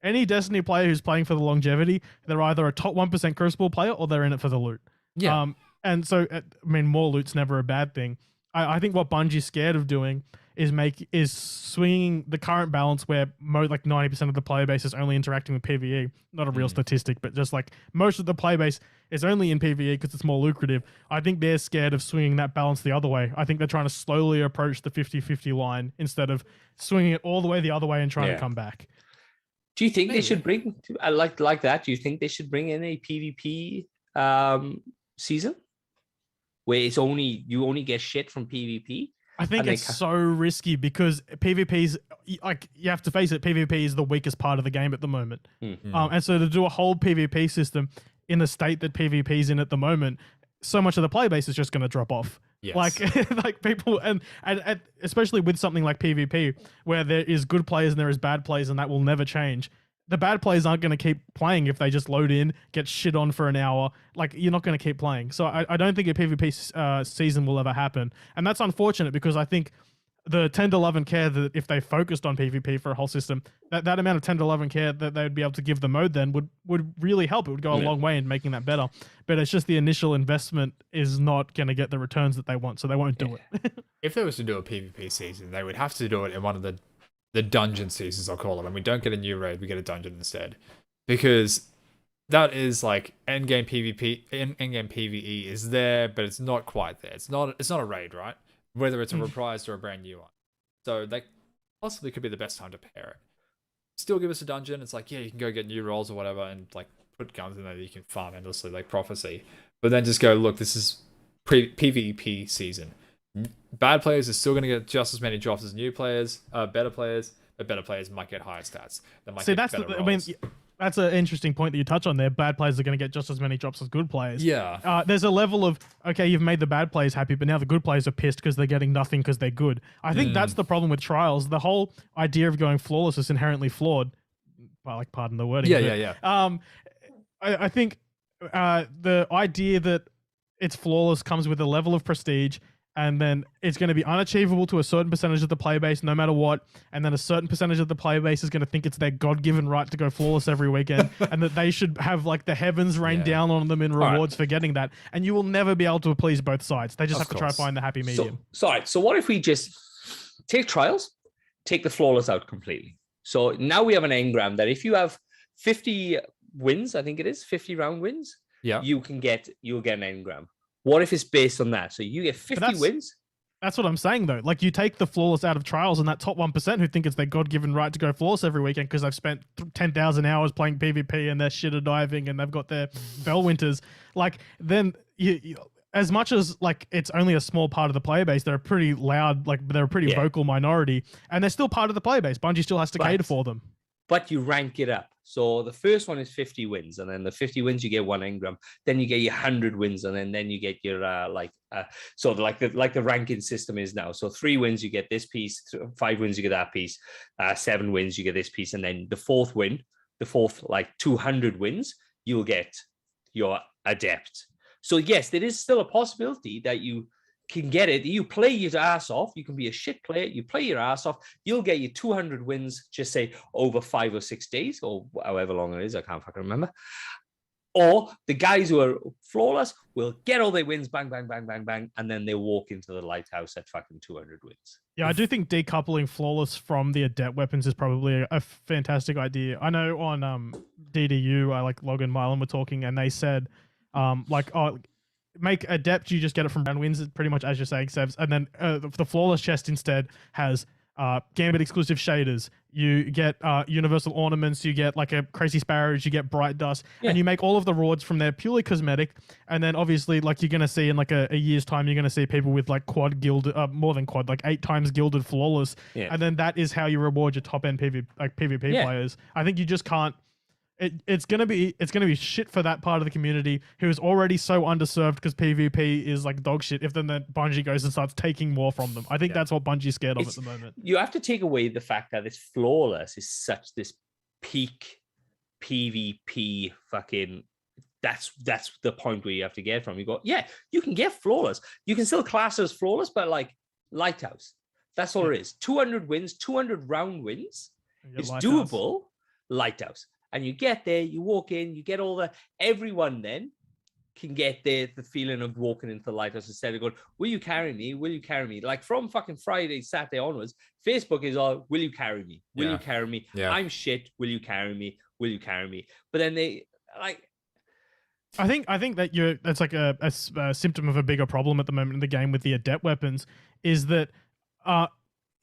Any Destiny player who's playing for the longevity, they're either a top 1% Crucible player or they're in it for the loot. Yeah. And so, I mean, more loot's never a bad thing. I think what Bungie's scared of doing is swinging the current balance where like 90% of the player base is only interacting with PvE. Not a real statistic, but just like most of the player base is only in PvE because it's more lucrative. I think they're scared of swinging that balance the other way. I think they're trying to slowly approach the 50-50 line instead of swinging it all the way the other way and trying to come back. Do you think they should bring like that? Do you think they should bring in a PvP season where you only get shit from PvP? I think it's so risky because PvP's like, you have to face it, PvP is the weakest part of the game at the moment. And so to do a whole PvP system in the state that PvP's in at the moment, so much of the player base is just going to drop off. Yes. Like people and especially with something like PvP where there is good players and there is bad players, and that will never change. The bad players aren't going to keep playing if they just load in, get shit on for an hour. Like, you're not going to keep playing. So I don't think a PvP season will ever happen, and that's unfortunate because I think the 10 to 11 care that if they focused on PvP for a whole system, that amount of 10 to 11 care that they would be able to give the mode then would really help. It would go a long way in making that better. But it's just the initial investment is not going to get the returns that they want, so they won't do it. If they was to do a PvP season, they would have to do it in one of the dungeon seasons, I'll call them. When we don't get a new raid, we get a dungeon instead. Because that is like endgame PvP, endgame PvE is there, but it's not quite there. It's not a raid, right? Whether it's a reprised or a brand new one. So that possibly could be the best time to pair it. Still give us a dungeon. It's like, yeah, you can go get new rolls or whatever and like put guns in there that you can farm endlessly, like Prophecy. But then just go, look, this is PvP season. Bad players are still going to get just as many drops as new players, better players, but better players might get higher stats. They might get better rolls. That's an interesting point that you touch on there. Bad players are going to get just as many drops as good players. Yeah. There's a level of, okay, you've made the bad players happy, but now the good players are pissed because they're getting nothing because they're good. I think that's the problem with Trials. The whole idea of going flawless is inherently flawed. Like, pardon the wording. Yeah. I think the idea that it's flawless comes with a level of prestige, and then it's going to be unachievable to a certain percentage of the player base no matter what, and then a certain percentage of the player base is going to think it's their God-given right to go flawless every weekend, and that they should have like the heavens rain down on them in rewards for getting that, and you will never be able to please both sides. They just have to try to find the happy medium. So what if we just take Trials, take the flawless out completely? So now we have an engram that if you have 50 wins, I think it is 50 round wins, you'll get an engram. What if it's based on that? So you get 50 wins. That's what I'm saying, though. Like, you take the flawless out of Trials, and that top 1% who think it's their God-given right to go flawless every weekend because they've spent 10,000 hours playing PvP and they're shitter diving and they've got their Bellwinters. Like, then you as much as like it's only a small part of the player base, they're a pretty loud, like they're a pretty vocal minority, and they're still part of the player base. Bungie still has to cater for them. but you rank it up. So the first one is 50 wins, and then the 50 wins you get 1 engram. Then you get your 100 wins, and then you get your so like the ranking system is now. So 3 wins you get this piece, 5 wins you get that piece, 7 wins you get this piece, and then the fourth like 200 wins, you'll get your adept. So yes, there is still a possibility that you can get it. You play your ass off. You can be a shit player. You play your ass off. You'll get your 200 wins, just say over 5 or 6 days or however long it is. I can't fucking remember. Or the guys who are flawless will get all their wins, bang, bang, bang, bang, bang, and then they walk into the lighthouse at fucking 200 wins. Yeah, I do think decoupling flawless from the adept weapons is probably a fantastic idea. I know on DDU, like Logan Mylan were talking, and they said, make adept, you just get it from round wins, pretty much as you're saying, Sevs, and then the flawless chest instead has Gambit exclusive shaders. You get universal ornaments. You get like a crazy sparrows. You get bright dust, and you make all of the rewards from there purely cosmetic. And then obviously, like you're gonna see in like a year's time, you're gonna see people with like quad gilded, more than quad, like 8 times gilded flawless. Yeah. And then that is how you reward your top end PvP players. I think you just can't. It's gonna be shit for that part of the community who is already so underserved because PvP is like dog shit. If then the Bungie goes and starts taking more from them, I think that's what Bungie's scared of at the moment. You have to take away the fact that this flawless is such this peak PvP fucking. That's the point where you have to get from. You go, yeah, you can get flawless. You can still class as flawless, but like lighthouse. That's all it is. 200 wins, 200 round wins. It's doable. Lighthouse. And you get there, you walk in, you get all everyone then can get the feeling of walking into the lighthouse instead of going, will you carry me? Will you carry me? Like from fucking Friday, Saturday onwards, Facebook is all, will you carry me? Will you carry me? Yeah. I'm shit. Will you carry me? Will you carry me? But then they like. I think that that's like a symptom of a bigger problem at the moment in the game with the adept weapons is that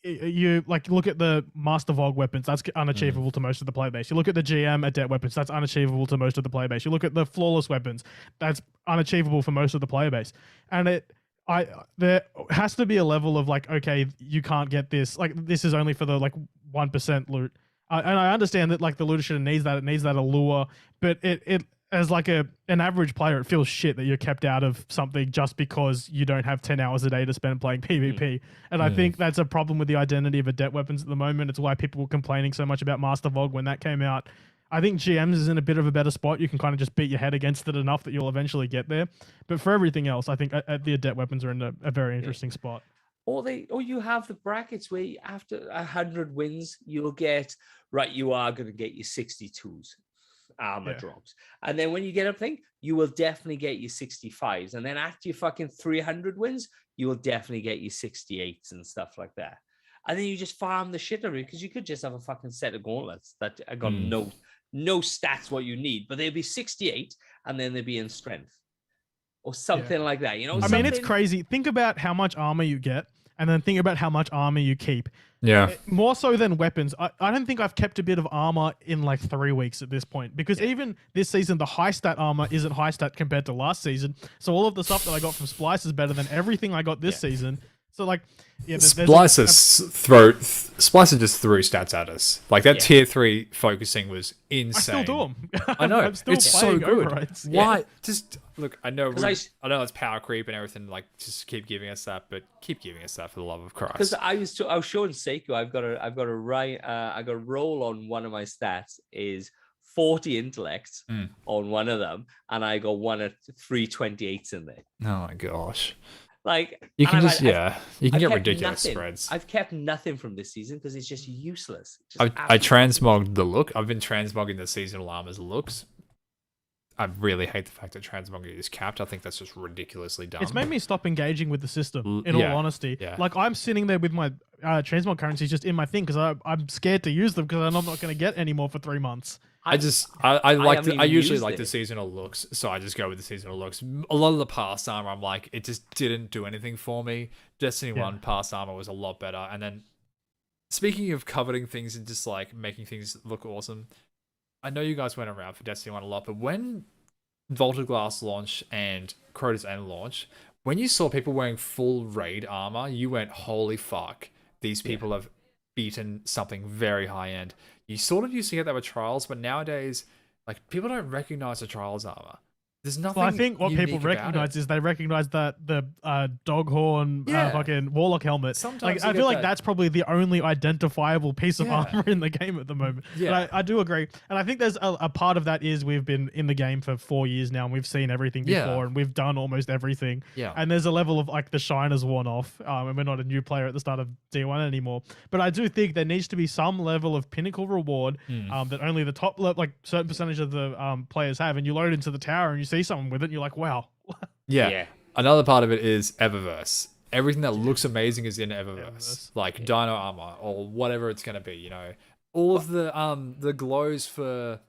you like look at the Master Vogue weapons, that's unachievable to most of the player base. You look at the GM adept weapons, that's unachievable to most of the player base. You look at the flawless weapons, that's unachievable for most of the player base. And there has to be a level of like, okay, you can't get this. Like this is only for the like 1% loot. And I understand that like the looter needs that. It needs that allure, but it as like an average player, it feels shit that you're kept out of something just because you don't have 10 hours a day to spend playing PvP. And I think that's a problem with the identity of adept weapons at the moment. It's why people were complaining so much about Master Vogue when that came out. I think GMs is in a bit of a better spot. You can kind of just beat your head against it enough that you'll eventually get there. But for everything else, I think the adept weapons are in a very interesting spot. Or you have the brackets where after 100 wins, you'll get, right, you are going to get your 62s. Armor drops, and then when you get up thing, you will definitely get your 65s, and then after your fucking 300 wins, you will definitely get your 68s and stuff like that. And then you just farm the shit out of it because you could just have a fucking set of gauntlets that are got no stats what you need, but they'll be 68 and then they'll be in strength or something like that. You know, I mean, it's crazy. Think about how much armor you get, and then think about how much armor you keep. Yeah. More so than weapons. I don't think I've kept a bit of armor in like 3 weeks at this point, because even this season, the high stat armor isn't high stat compared to last season. So all of the stuff that I got from Splice is better than everything I got this season. So like, Splicer just threw stats at us. Like that tier 3 focusing was insane. I still do them. I know. It's so good. Overrides. Why? Just look. I know it's power creep and everything. Like, just keep giving us that, but keep giving us that for the love of Christ. Because I was showing Seiko. I got a roll on one of my stats is 40 intellect on one of them, and I got one at 328s in there. Oh my gosh. Like you can you can get ridiculous spreads. I've kept nothing from this season because it's just useless. I transmogged the look. I've been transmogging the seasonal armor's looks. I really hate the fact that transmogging is capped. I think that's just ridiculously dumb. It's made me stop engaging with the system, in all honesty. Yeah. Like, I'm sitting there with my transmog currencies just in my thing because I'm scared to use them because I'm not going to get any more for 3 months. I usually like the seasonal looks, so I just go with the seasonal looks. A lot of the past armor, I'm like, it just didn't do anything for me. Destiny 1 past armor was a lot better. And then, speaking of coveting things and just like making things look awesome, I know you guys went around for Destiny 1 a lot, but when Vaulted Glass launch and Crota's End launch, when you saw people wearing full raid armor, you went, holy fuck, these people have beaten something very high end. You sort of used to get that with Trials, but nowadays, like, people don't recognize the Trials armor. There's nothing. Well, I think what people unique about recognize it. is they recognize that the dog horn Yeah. fucking warlock helmet. Sometimes Like you I get feel like that- that's probably the only identifiable piece of Yeah. armor in the game at the moment. Yeah. But I do agree, and I think there's a part of that is we've been in the game for 4 years now, and we've seen everything before, Yeah. and we've done almost everything. Yeah. And there's a level of like the shine has worn off, and we're not a new player at the start of D1 anymore. But I do think there needs to be some level of pinnacle reward that only the top like certain percentage of the players have, and you load into the tower and you see someone with it, and you're like, wow. Yeah. Another part of it is Eververse. Everything that looks amazing is in Eververse. Like Dino Armor or whatever it's gonna be, you know. All of the glows for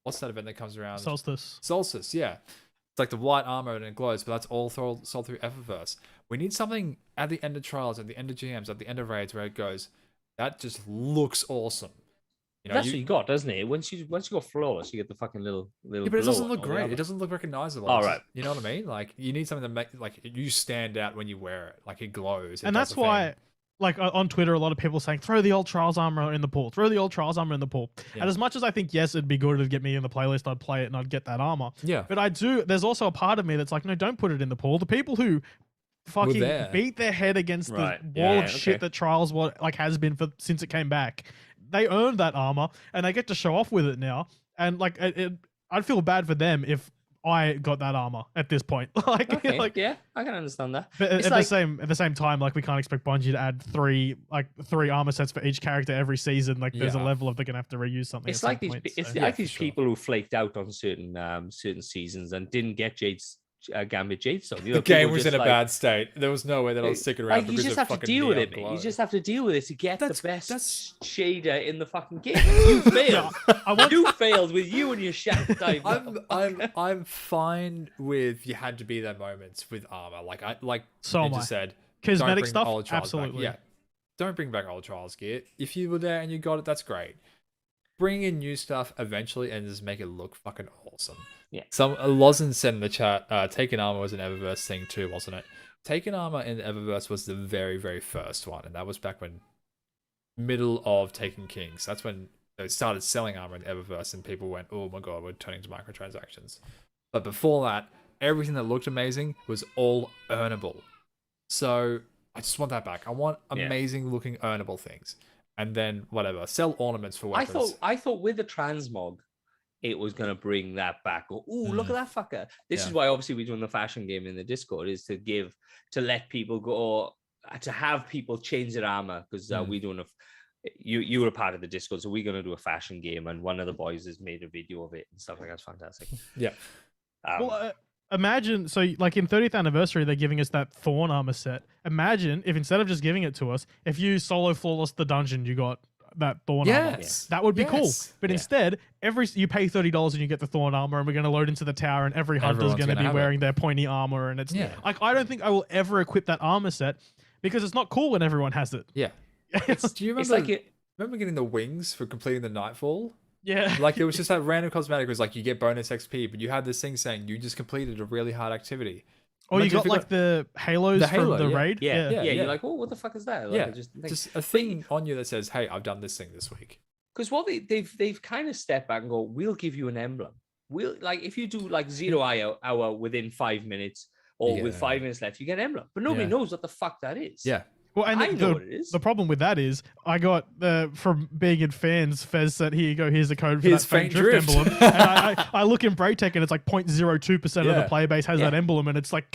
what's that event that comes around? Solstice, yeah. It's like the white armor and it glows, but that's all sold through Eververse. We need something at the end of Trials, at the end of GMs, at the end of raids where it goes, that just looks awesome. You know, That's what you got, doesn't it? Once you go flawless, you get the fucking little. Yeah, but it glow doesn't look on the great. armor. It doesn't look recognizable. All It's right. just- you know what I mean? Like, you need something that make like you stand out when you wear it. Like, it glows. It And does that's the thing. why, like on Twitter, a lot of people saying, throw the old Trials armor in the pool, throw the old Trials armor in the pool. Yeah. And as much as I think, yes, it'd be good to get me in the playlist, I'd play it and I'd get that armor. Yeah. But there's also a part of me that's like, no, don't put it in the pool. The people who fucking there. beat their head against Right. the wall Yeah, of shit okay. that Trials has been since it came back, they earned that armor and they get to show off with it now. And like, I'd feel bad for them if I got that armor at this point. Okay, like, yeah, I can understand that. but It's at like- the same time, like we can't expect Bungie to add three armor sets for each character every season. Like there's a Yeah. level of they're gonna have to reuse something. It's at like some these. point, It's so. Yeah, like for these sure. people who flaked out on certain seasons and didn't get Jade's Gambit Jade Stone. You The know, people game were was just in a like- bad state. There was no way that I was sticking around Like you because just of have to fucking deal with neon it, mate. glow. You just have to deal with it to get That's- the best that's- shader in the fucking game. You failed. I want You failed with you and your shaft dive. I'm fine with you had to be there moments with armor. Like So am Ninja I. said, Cosmetic don't bring stuff, old Trials back. absolutely. Yeah. Don't bring back old Trials gear. If you were there and you got it, that's great. Bring in new stuff eventually and just make it look fucking awesome. Yeah. Lozen said in the chat, Taken Armor was an Eververse thing too, wasn't it? Taken Armor in Eververse was the very, very first one, and that was back when middle of Taken Kings. That's when they started selling armor in Eververse, and people went, "Oh my god, we're turning to microtransactions." But before that, everything that looked amazing was all earnable. So I just want that back. I want Yeah. amazing looking earnable things, and then whatever, sell ornaments for weapons. I thought with the transmog, it was gonna bring that back. Go, ooh, look at that fucker. This Yeah. is why obviously we're doing the fashion game in the Discord is to let people go to have people change their armor because we're doing you were a part of the Discord, so we're gonna do a fashion game, and one of the boys has made a video of it and stuff like that's fantastic. Yeah. Well, imagine, so like in 30th anniversary, they're giving us that Thorn armor set. Imagine if instead of just giving it to us, if you solo flawless the dungeon, you got that Thorn armor. Yes. That would be cool. Yes. But Yeah. instead, you pay $30 and you get the Thorn armor, and we're going to load into the tower, and every hunter's Everyone's going to gonna be have it. wearing their pointy armor, and it's Yeah. like I don't think I will ever equip that armor set because it's not cool when everyone has it. Yeah. Do you remember? It's like it. Remember getting the wings for completing the Nightfall? Yeah. Like it was just that random cosmetic. It was like you get bonus XP, but you had this thing saying you just completed a really hard activity. Or you Imagine got if like the halos The halo, from the yeah. raid. Yeah, Yeah. You're like, oh, what the fuck is that? Like, Yeah, I just just a thing on you that says, "Hey, I've done this thing this week." because what they've kind of stepped back and go, we'll give you an emblem. We'll like if you do like 0 hour within 5 minutes or with Yeah. 5 minutes left, you get an emblem. But nobody Yeah. knows what the fuck that is. Yeah, Well, and I know what it is. the problem with that is I got from being in fans, Fez said, here you go, here's the code for Here's that faint Faint drift, Drift. emblem. And I look in Braytech and it's like 0.02% of the Yeah. player base has Yeah. that emblem, and it's like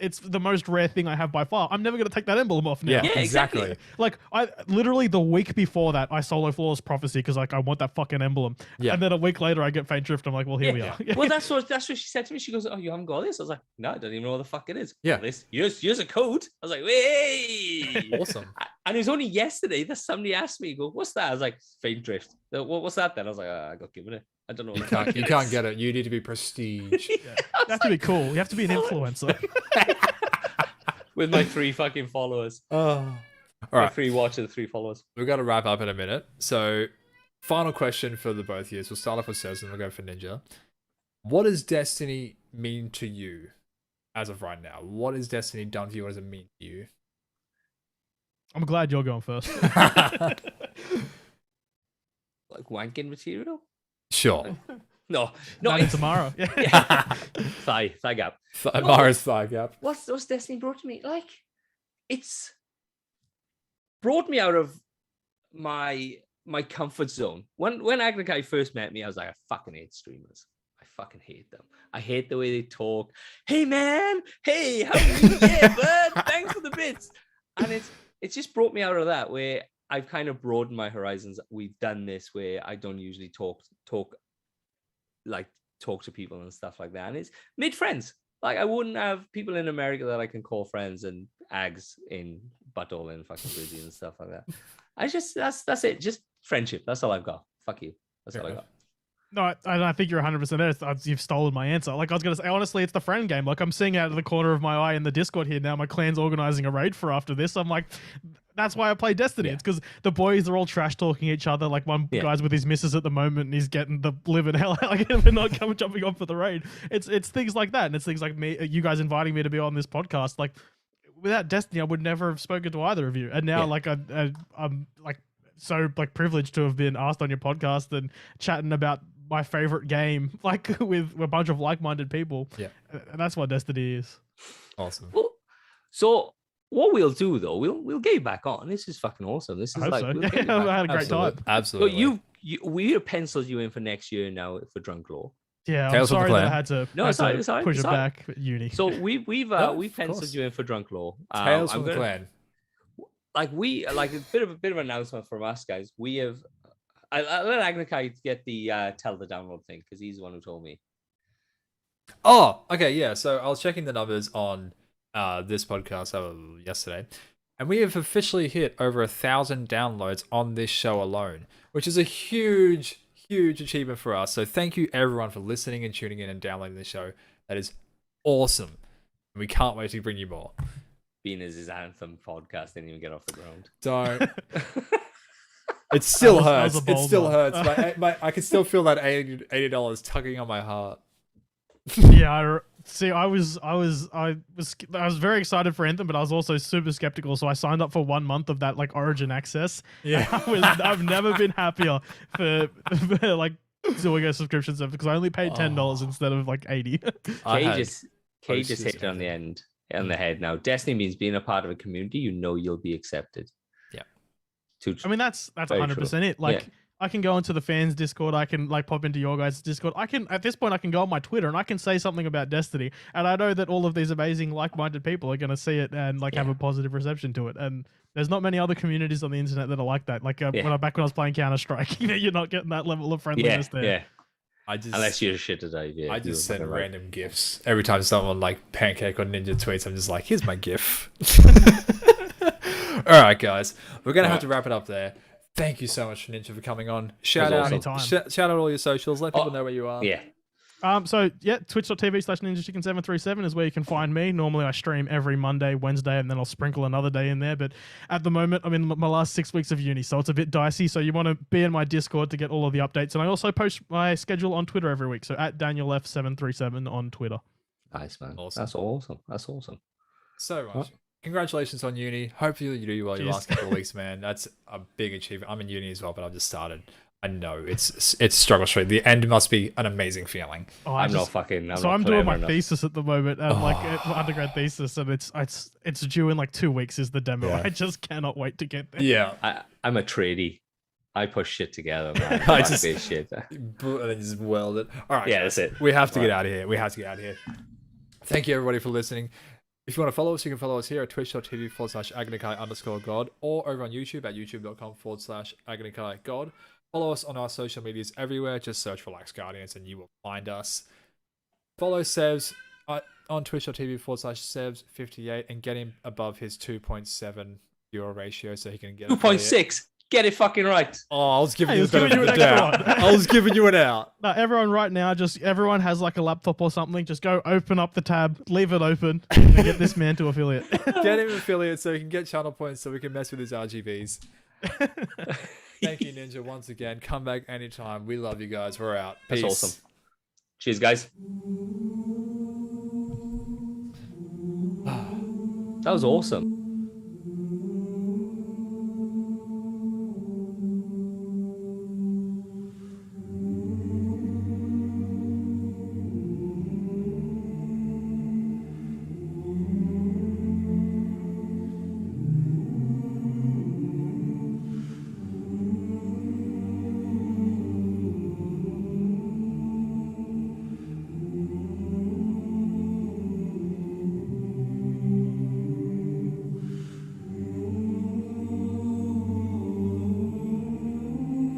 it's the most rare thing I have by far. I'm never going to take that emblem off now. yeah, Yeah, exactly. exactly. Like I literally the week before that I solo Flawless Prophecy because like I want that fucking emblem. Yeah. And then a week later I get Faint Drift. I'm like, well, here we are. Well, that's what she said to me. She goes, "Oh, you haven't got this?" I was like, "No, I don't even know what the fuck it is." Yeah. This here's a code. I was like, "Hey!" Awesome. And it was only yesterday that somebody asked me, "Go, what's that?" I was like, "Faint drift." What's that then? I was like, I got given it. I don't know. What You the fuck can't, you it can't is." get it. You need to be prestige. You have to be cool. You have to be an influencer. With my 3 fucking followers. Oh. All My right, 3 watchers, 3 followers. we've got to wrap up in a minute. So, final question for the both of you. We'll start off with Sez and we'll go for Ninja. What does Destiny mean to you as of right now? What has Destiny done for you? What does it mean to you? I'm glad you're going first. like wanking material. Sure. No, Not it's tomorrow. Yeah. yeah. thigh gap. Mara's thigh gap. What's Destiny brought to me? Like, it's brought me out of my comfort zone. When Agnikai first met me, I was like, I fucking hate streamers. I fucking hate them. I hate the way they talk. Hey man, hey, how are you? Yeah, bud. Thanks for the bits. And it's just brought me out of that where I've kind of broadened my horizons. We've done this where I don't usually talk to people and stuff like that. And it's made friends. Like, I wouldn't have people in America that I can call friends and ags in butthole and fucking busy and stuff like that. I just that's it. Just friendship. That's all I've got. Fuck you. That's all I got. No, I think you're 100% there. You've stolen my answer. Like, I was going to say, honestly, it's the friend game. Like, I'm seeing out of the corner of my eye in the Discord here now, my clan's organizing a raid for after this. I'm like, that's why I play Destiny. Yeah. It's because the boys are all trash talking each other. Like, one guy's with his missus at the moment and he's getting the living hell out. Like, we're not jumping on for the raid. It's things like that. And it's things like you guys inviting me to be on this podcast. Like, without Destiny, I would never have spoken to either of you. And now, like, I'm like so like privileged to have been asked on your podcast and chatting about my favorite game, like with a bunch of like-minded people. Yeah, and that's what Destiny is. Awesome. Well, so what we'll do though, we'll get you back on. This is fucking awesome. This is like so. I had a great time. Absolutely. So we have penciled you in for next year now for Drunk Law. Yeah, I'm sorry that I had to. Push it back at uni. So we've penciled you in for Drunk Law. Tales from the clan. Like a bit of an announcement from us guys. We have. I let Agnikai get the tell the download thing because he's the one who told me. Oh, okay, yeah. So I was checking the numbers on this podcast yesterday, and we have officially hit over 1,000 downloads on this show alone, which is a huge achievement for us. So thank you everyone for listening and tuning in and downloading the show. That is awesome. And we can't wait to bring you more. Being as his anthem podcast didn't even get off the ground. Don't. It still hurts. It still hurts. I can still feel that $80 tugging on my heart. Yeah, I was very excited for Anthem, but I was also super skeptical. So I signed up for 1 month of that like Origin access. Yeah, I've never been happier for like doing a subscription service because I only paid $10 instead of like $80. Kay just hit it on the head. Now, Destiny means being a part of a community. You know you'll be accepted. I mean, that's 100% it. Like, I can go into the fans Discord. I can like pop into your guys' Discord. At this point, I can go on my Twitter and I can say something about Destiny. And I know that all of these amazing like-minded people are going to see it and like have a positive reception to it. And there's not many other communities on the internet that are like that. Like when I was playing Counter-Strike, you're not getting that level of friendliness there. Yeah. Unless you're shit today. Yeah, I just send random GIFs every time someone like Pancake or Ninja tweets. I'm just like, here's my GIF. All right, guys, we're gonna have to wrap it up there. Thank you so much, Ninja, for coming on. Shout out all your socials. Let people know where you are. Yeah. Twitch.tv/NinjaChicken737 is where you can find me. Normally I stream every Monday, Wednesday, and then I'll sprinkle another day in there. But at the moment, I'm in my last 6 weeks of uni, so it's a bit dicey. So you want to be in my Discord to get all of the updates. And I also post my schedule on Twitter every week. So at DanielF737 on Twitter. Nice, man. Awesome. That's awesome. So much. Congratulations on uni. Hopefully you do well your last couple of weeks, man. That's a big achievement. I'm in uni as well, but I've just started. I know it's struggle street. The end must be an amazing feeling. I'm doing my thesis at the moment, and like my undergrad thesis, and it's due in like 2 weeks is the demo. I just cannot wait to get there. Yeah, I'm a tradie. I push shit together, man. I just shit, and then just weld it. All right, that's it. We have to get out of here. Thank you everybody for listening. If you want to follow us, you can follow us here at twitch.tv/Agnikai_God or over on YouTube at youtube.com/AgnikaiGod. Follow us on our social medias everywhere. Just search for Lax Guardians and you will find us. Follow Sevs on twitch.tv/Sevs58 and get him above his 2.7 viewer ratio so he can get 2.6. Get it fucking right. Oh, I was giving you an out. I was giving you an out. No, everyone right now, everyone has like a laptop or something. Just go open up the tab, leave it open, and get this man to affiliate. Get him affiliate so he can get channel points so we can mess with his RGBs. Thank you, Ninja, once again. Come back anytime. We love you guys. We're out. Peace. That's awesome. Cheers, guys. That was awesome.